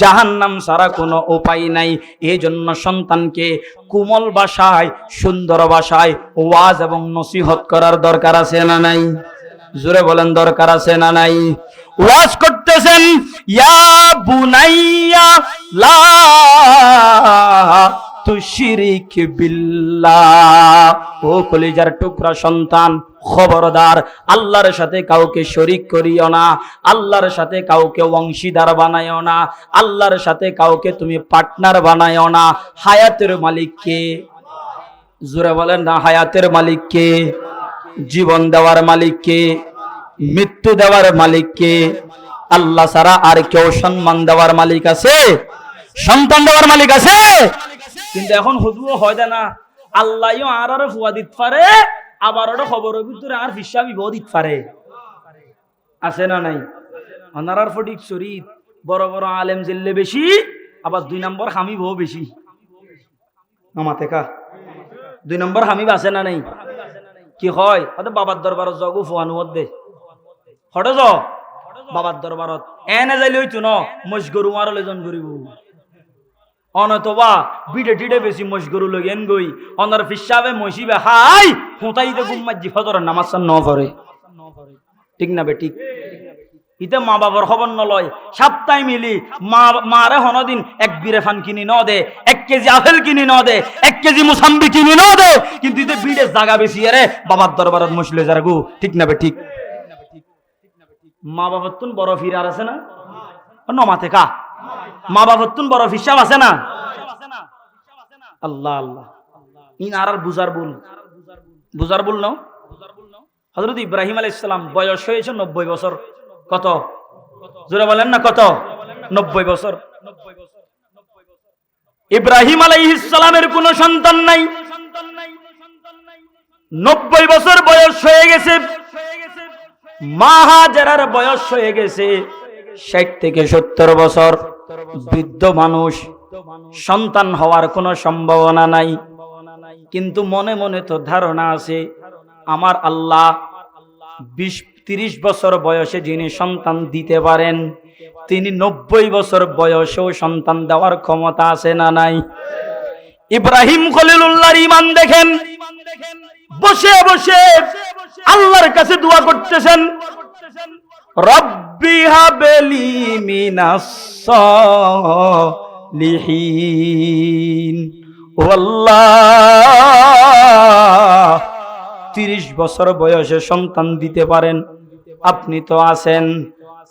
জাহান্নাম ছাড়া কোনো উপায় নাই। এই জন্য সন্তানকে কোমল ভাষায়, সুন্দর ভাষায় ওয়াজ এবং নসিহত করার দরকার আছে না নাই? জোরে বলেন, দরকার আছে না নাই? ওয়াজ করতেছেন, ইয়া বুনাইয়া লা তুশরিক বিল্লাহ, ও কলিজার টুকরা সন্তান, খবরদার, আল্লাহর সাথে কাউকে শরীক করিও না, আল্লাহর সাথে কাউকে অংশীদার বানাইও না, আল্লাহর সাথে কাউকে তুমি পার্টনার বানাইও না। হায়াতের মালিক কে? জোরে বলেন না, হায়াতের মালিক কে? জীবন দেওয়ার মালিক কে? মৃত্যু দেওয়ার মালিক কে? আল্লাহ ছাড়া আর কেউ সম্মান দেওয়ার মালিক আছে? সন্তান দেওয়ার মালিক আছে? কিন্তু এখন হুজুও হয় না, আল্লাহও আর ফুয়া দিতে পারে, আবার ওটা খবরের ভিতরে আর হিসাবই বহু দিতে পারে। আছে না নাই? অনারার ফটিক শরীফ বড় বড় আলেম জিল্লে বেশি, আবার 2 নম্বর হামি বহু বেশি। নামাতে কা 2 নম্বর হামিব আছে না নাই? কি হয়? বাবার দরবারত যাও, ফুয়ানুয়ার দে হটে যাও বাবার দরবারত, এনে যাইলে হইতো ন মশ গরু মারলে জন করিব, অনতবা বিডে টিডে বেশি মশ গরু লই এন গই অনার ফিসাবে মসিবে হাই হুঁতাইতে গুম্মাজি ফজরের নামাজ ন পড়ে। ঠিক না বে? ঠিক। ইতে মা বাবার খবর নলয়, সপ্তাহে মিলি মারে হনদিন 1 বিরে ফান কিনি ন দে, 1 কেজি আপেল কিনি ন দে, 1 কেজি মুসাম্বি কিনি ন দে, কিন্তু ইতে বিড়ে জাগা বেশি আরে বাবার দরবারত মশলে যারগু। ঠিক না বে? ঠিক। মা বাবার তুন বড় ফিরার আছে না? নমাতে কা মা বাবার তুন বড় হিসাব আছে না? আল্লাহ আল্লাহ, ইন আর বুজার বুল নাও। হযরত ইব্রাহিম আলাইহিস সালাম বয়স হয়েছে 90 বছর। কত? জোরে বলেন না, কত? 90 বছর। ইব্রাহিম আলাইহিস সালামের কোনো সন্তান নাই, 90 বছর বয়স হয়ে গেছে। মা হাজেরার বয়স হয়ে গেছে 60 থেকে 70 বছর। বৃদ্ধ মানুষ, সন্তান হওয়ার কোনো সম্ভাবনা নাই, কিন্তু মনে মনে তো ধারণা আছে আমার আল্লাহ 20-30 বছর বয়সে যিনি সন্তান দিতে পারেন, তিনি 90 বছর বয়সেও সন্তান দেওয়ার ক্ষমতা আছে না নাই? ইব্রাহিম খলিলুল্লাহর ঈমান দেখেন, বসে বসে আল্লাহর কাছে দোয়া করতেছেন, রব্বি হাবলি মিনাস সালিহিন। ও আল্লাহ, 30 বছর বয়সে সন্তান দিতে পারেন? আপনি তো আছেন,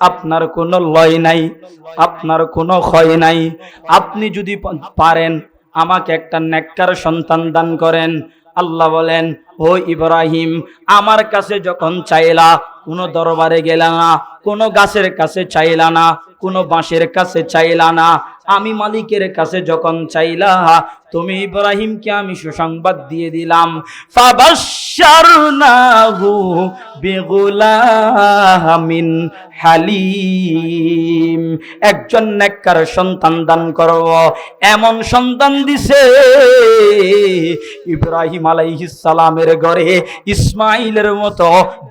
আপনার কোনো লয় নাই, আপনার কোনো ক্ষয় নাই। আপনি যদি পারেন আমাকে একটা নেককার সন্তান দান করেন। আল্লাহ বলেন, ও ইব্রাহিম, আমার কাছে যখন চাইলা, কোনো দরবারে গেলা না, কোনো গাছের কাছে চাইলা না, কোনো বাঁশের কাছে চাইলা না, আমি মালিকের কাছে যখন চাইলা, তুমি ইব্রাহিমকে আমি সুসংবাদ দিয়ে দিলাম। ফাবাশশারনাহু বিগুলামিন হালিম, একজন নেককার সন্তান দান করব, এমন সন্তান দিছে ইব্রাহিম আলাইহিস সালামের ঘরে ইসমাইলের মতো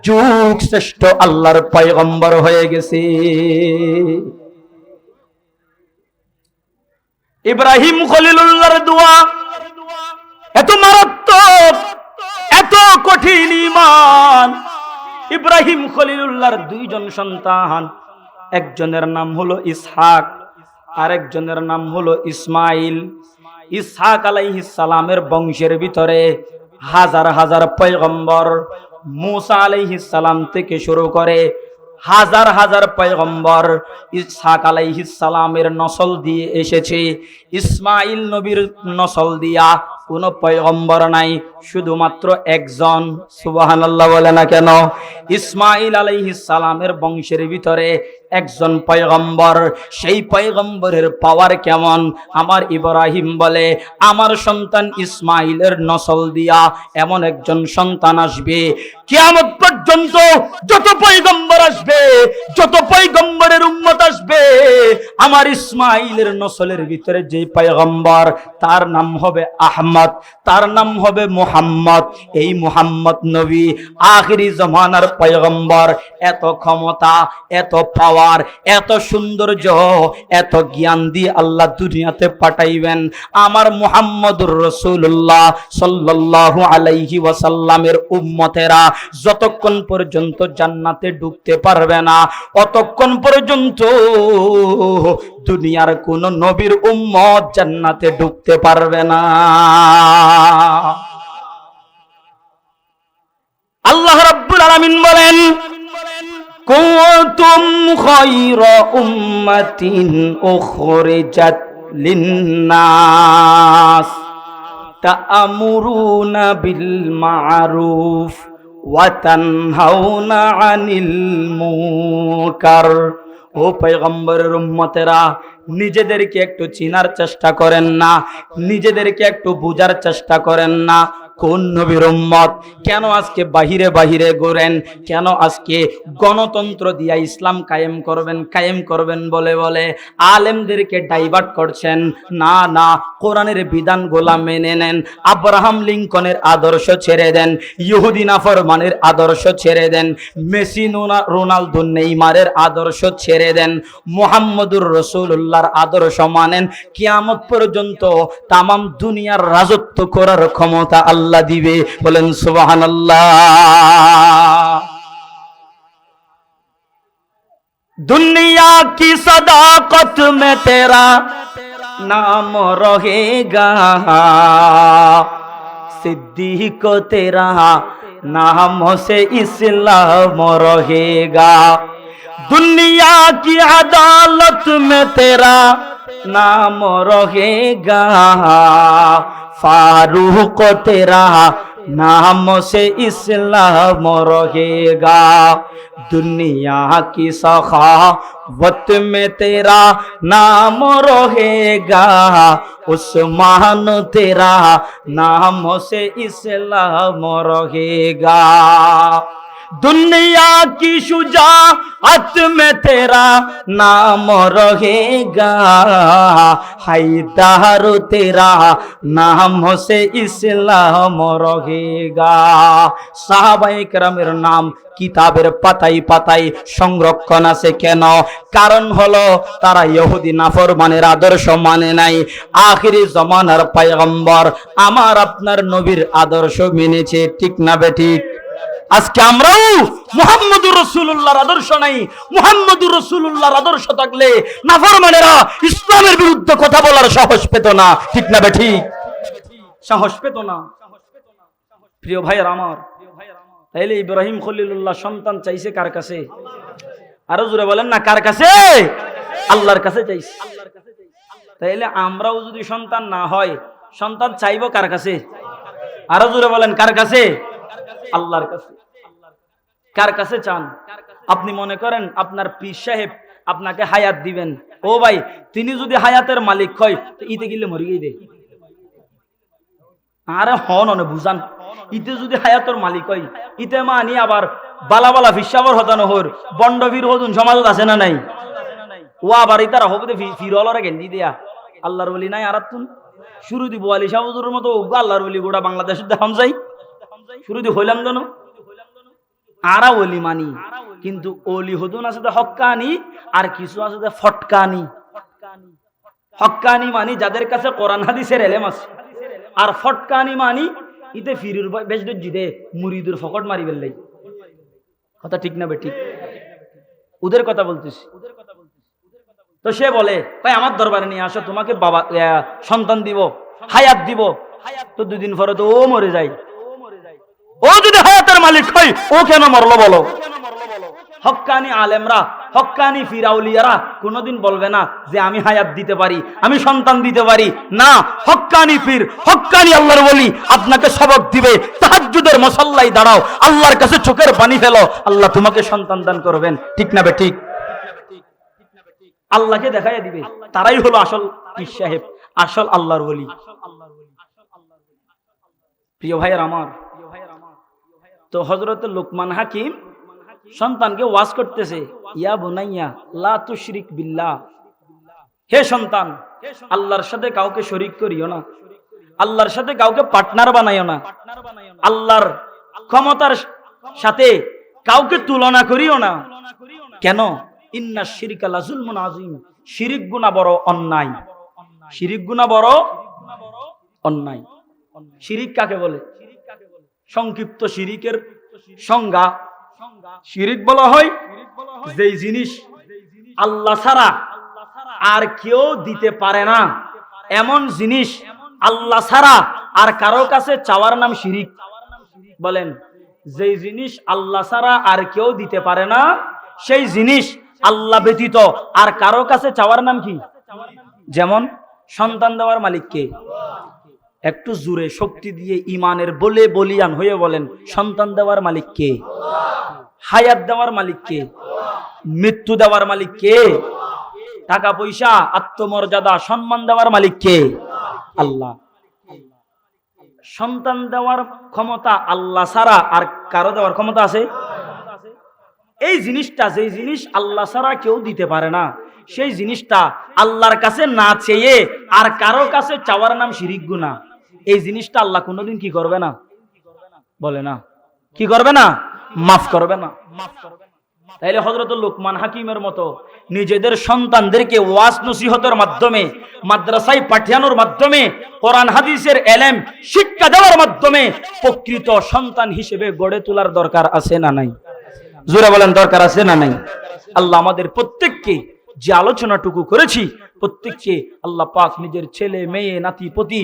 যুগ শ্রেষ্ঠ আল্লাহর পয়গম্বর হয়ে গেছে। ইব্রাহিম খলিলুল্লাহর দোয়া এত মারাত্মক, এত কঠিন ঈমান। ইব্রাহিম খলিলুল্লাহর দুইজন সন্তান, একজনের নাম হলো ইসহাক, আরেকজনের নাম হলো ইসমাইল। ইসহাক আলাইহিস সালামের বংশের ভিতরে হাজার হাজার পয়গম্বর, মুসা আলাইহিস সালাম থেকে শুরু করে হাজার হাজার পয়গম্বর ইসহাক আলাইহিস সালামের নসল দিয়ে এসেছে। ইসমাইল নবীর নসল দিয়া কোনো পয়গম্বর নাই, শুধুমাত্র একজন। সুবহানাল্লাহ বলে না কেন? ইসমাইল আলাইহিস সালামের বংশের ভিতরে একজন পয়গম্বর। সেই পয়গম্বরের পাওয়ার কেমন? আমার ইব্রাহিম বলে, আমার সন্তান ইসমাইলের নসল দিয়া এমন একজন সন্তান আসবে, কিয়ামত পর্যন্ত যত পয়গম্বর আসবে, যত পয়গম্বরের উম্মত আসবে, আমার ইসমাইলের নসলের ভিতরে যে পয়গম্বর, তার নাম হবে আহমদ, তার নাম হবে মুহাম্মদ। এই মুহাম্মদ নবী আখিরি জামানার পয়গম্বর। এত ক্ষমতা, এত পাওয়ার, এত সৌন্দর্য, এত জ্ঞান দিয়ে আল্লাহ দুনিয়াতে পাঠাইবেন। আমার মুহাম্মদুর রাসূলুল্লাহ সাল্লাল্লাহু আলাইহি ওয়াসাল্লামের উম্মতেরা যতক্ষণ পর্যন্ত জান্নাতে ঢুকতে পারবে না, অতক্ষণ পর্যন্ত দুনিয়ার কোন নবীর উম্মত জান্নাতে ঢুকতে পারবে না। আল্লাহ রাব্বুল আলামিন বলেন, কুনতুম খায়রা উম্মাতিন উখরিজাত লিন্নাস তা'মুরুনা বিল মা'রুফ ওয়া তানহাউনা আনিল মুনকার। ও পয়গম্বরের উম্মতেরা, নিজেদেরকে একটু চিনার চেষ্টা করেন না, নিজেদেরকে একটু বুঝার চেষ্টা করেন না। কোন নবীর উম্মত? কেন আজকে বাহিরে বাহিরে ঘোরেন? কেন আজকে গণতন্ত্র দিয়া ইসলাম কায়েম করবেন বলে বলে আলেমদেরকে ডাইভার্ট করছেন? না না, কোরআনের বিধানগুলা মেনে নেন। আব্রাহাম লিঙ্কনের আদর্শ ছেড়ে দেন, ইহুদি নাফরমানের আদর্শ ছেড়ে দেন, মেসি রোনালদো নেইমারের আদর্শ ছেড়ে দেন, মুহাম্মদুর রাসূলুল্লাহর আদর্শ মানেন। কিয়ামত পর্যন্ত তামাম দুনিয়ার রাজত্ব করার ক্ষমতা আল্লাহ দিবে। বলেন সুবহানাল্লাহ। दुनिया की सदाकत में तेरा नाम रहेगा, सिद्दीक तेरा नाम से इस्लाम रहेगा। दुनिया की अदालत में तेरा नाम रहेगा, फारूक तेरा नाम से इस्लाम रहेगा। दुनिया की सखावत में तेरा नाम रहेगा, उस्मान तेरा नाम से इस्लाम रहेगा। दुनिया की शुजाअत में तेरा नाम रहेगा, हैदर तेरा नाम से इस्लाम रहेगा। साहाबाए केरामेर नाम কিতাবের পাতায় পাতায় সংরক্ষণ আছে। কেন? কারণ হলো তারা ইহুদি নাফরমানের আদর্শ মানে নাই। আখিরি জামানার পয়গম্বর আমার আপনার নবীর আদর্শ মেনেছে। ঠিক না বেঠিক? আজকে আমরাও মুহাম্মদুর রাসূলুল্লাহর আদর্শ নাই। মুহাম্মদুর রাসূলুল্লাহর আদর্শ থাকলে নাফরমানেরা ইসলামের বিরুদ্ধে কথা বলার সাহস পেত না। ঠিক না বেঠিক? সাহস পেত না। প্রিয় ভাইয়ের আমার, তাইলে ইব্রাহিম খলিলুল্লাহ সন্তান চাইছে কার কাছে? আরো জোরে বলেন না, কার কাছে? আল্লাহর কাছে চাইছে। তাইলে আমরাও যদি সন্তান না হয়, সন্তান চাইবো কার কাছে? আরো জোরে বলেন, কার কাছে? আল্লাহর কাছে। কার কাছে চান? আপনি মনে করেন আপনার পীর সাহেব আপনাকে হায়াত দিবেন, ও ভাই তিনি যদি হায়াতের মালিক হয় তো ইতে গেলে মরে গিয়ে দেয়। আরে হন অনে বুঝান, ইতে যদি হায়াতের মালিক হয় ইতে মানি আবার বালা বালা ফিসাবর হতানো হর বন্ডবীর হতুন সমাজত আছে না নাই? ও আবার ইতারা হবে ফিরলরে গেন্দি দেয়া আল্লাহর বলি নাই আর তুন শুরু দিব আলী শাহুজুর মতো আল্লাহর বলি গোটা বাংলাদেশের দেখাম যাই শুরু দি হইলাম যেন আরা ওলি মানি, কিন্তু ওলি হদুন আছে হক্কানি আর কিছু আছে ফটকানি। হক্কানি মানি যাদের কাছে কোরআন হাদিসের এলেম আছে, আর ফটকানি মানি ইতে ফিরুর বেশ জিদে মুরিদুর ফকট মারি বেললাই। কথা ঠিক না বেঠিক? ওদের কথা বলতেছি। তো সে বলে ভাই আমার দরবারে নিয়ে আসো, তোমাকে বাবা সন্তান দিব, হায়াত দিব। তো দুদিন পরে তো ও মরে যায়। ও যদি হায়াতের মালিক হয় ও কেন মরলো বলো? হক্কানি আলেমরা, হক্কানি ফিরাউলিয়ারা কোনোদিন বলবে না যে আমি হায়াত দিতে পারি, আমি সন্তান দিতে পারি না। হক্কানি পীর, হক্কানি আল্লাহর ওলি আপনাকে সবক দিবে। তাহাজ্জুদের মুসাল্লায় দাঁড়াও, আল্লাহর কাছে চোখের পানি ফেলো, আল্লাহ তোমাকে সন্তান দান করবেন। ঠিক না বে ঠিক? আল্লাহকে দেখাইয়া দিবে, তারাই হলো আসল পীর সাহেব, আসল আল্লাহর ওলি। প্রিয় ভাইয়ের আমার, তো হযরত লোকমান হাকিম সন্তানকে ওয়াজ করতেছে, ইয়া বুনাইয়া লা তুশরিক বিল্লাহ, হে সন্তান আল্লাহর সাথে কাউকে শরীক করিও না, আল্লাহর সাথে কাউকে পার্টনার বানাইও না, আল্লাহর ক্ষমতার সাথে কাউকে তুলনা করিও না। কেন? ইন্না শিরকা লাযুলমুন আযীম, শিরিক গুনাহ বড় অন্যায়। শিরিক গুনাহ বড় অন্যায়। শিরিক কাকে বলে? সংক্ষিপ্ত শিরিকের সংজ্ঞা, শিরিক বলা হয় যেই জিনিস আল্লাহ ছাড়া আর কেউ দিতে পারে না, এমন জিনিস আল্লাহ ছাড়া আর কারো কাছে চাওয়ার নাম শিরিক। বলেন, যেই জিনিস আল্লাহ ছাড়া আর কেউ দিতে পারে না, সেই জিনিস আল্লাহ ব্যতীত আর কারো কাছে চাওয়ার নাম কি? যেমন সন্তান দেওয়ার মালিক কে? একটু জোরে শক্তি দিয়ে ইমানের বলে বলিয়ান হয়ে বলেন, সন্তান দেওয়ার মালিক কে? হায়াত দেওয়ার মালিক কে? মৃত্যু দেওয়ার মালিক কে? টাকা পয়সা আত্মমর্যাদা সম্মান দেওয়ার মালিক কে? আল্লাহ। সন্তান দেওয়ার ক্ষমতা আল্লাহ ছাড়া আর কারো দেওয়ার ক্ষমতা আছে? এই জিনিসটা, যেই জিনিস আল্লাহ ছাড়া কেউ দিতে পারে না, সেই জিনিসটা আল্লাহর কাছে না চেয়ে আর কারো কাছে চাওয়ার নাম শিরিক গুনাহ। এই জিনিসটা আল্লাহ কোনোদিন কি করবে না? বলে না, কি করবে না? মাফ করবে না। তাইলে হযরত লোকমান হাকিমের মতো নিজেদের সন্তানদেরকে ওয়াজ নসিহতের মাধ্যমে, মাদ্রাসায় পাঠানোর মাধ্যমে, কোরআন হাদিসের এলেম শিক্ষা দেওয়ার মাধ্যমে প্রকৃত সন্তান হিসেবে গড়ে তোলার দরকার আছে না নাই? জোরে বলেন, দরকার আছে না নাই? আল্লাহ আমাদের প্রত্যেককে যে আলোচনাটুকু করেছি, প্রত্যেককে আল্লাহ পাক নিজের ছেলে মেয়ে নাতি পতি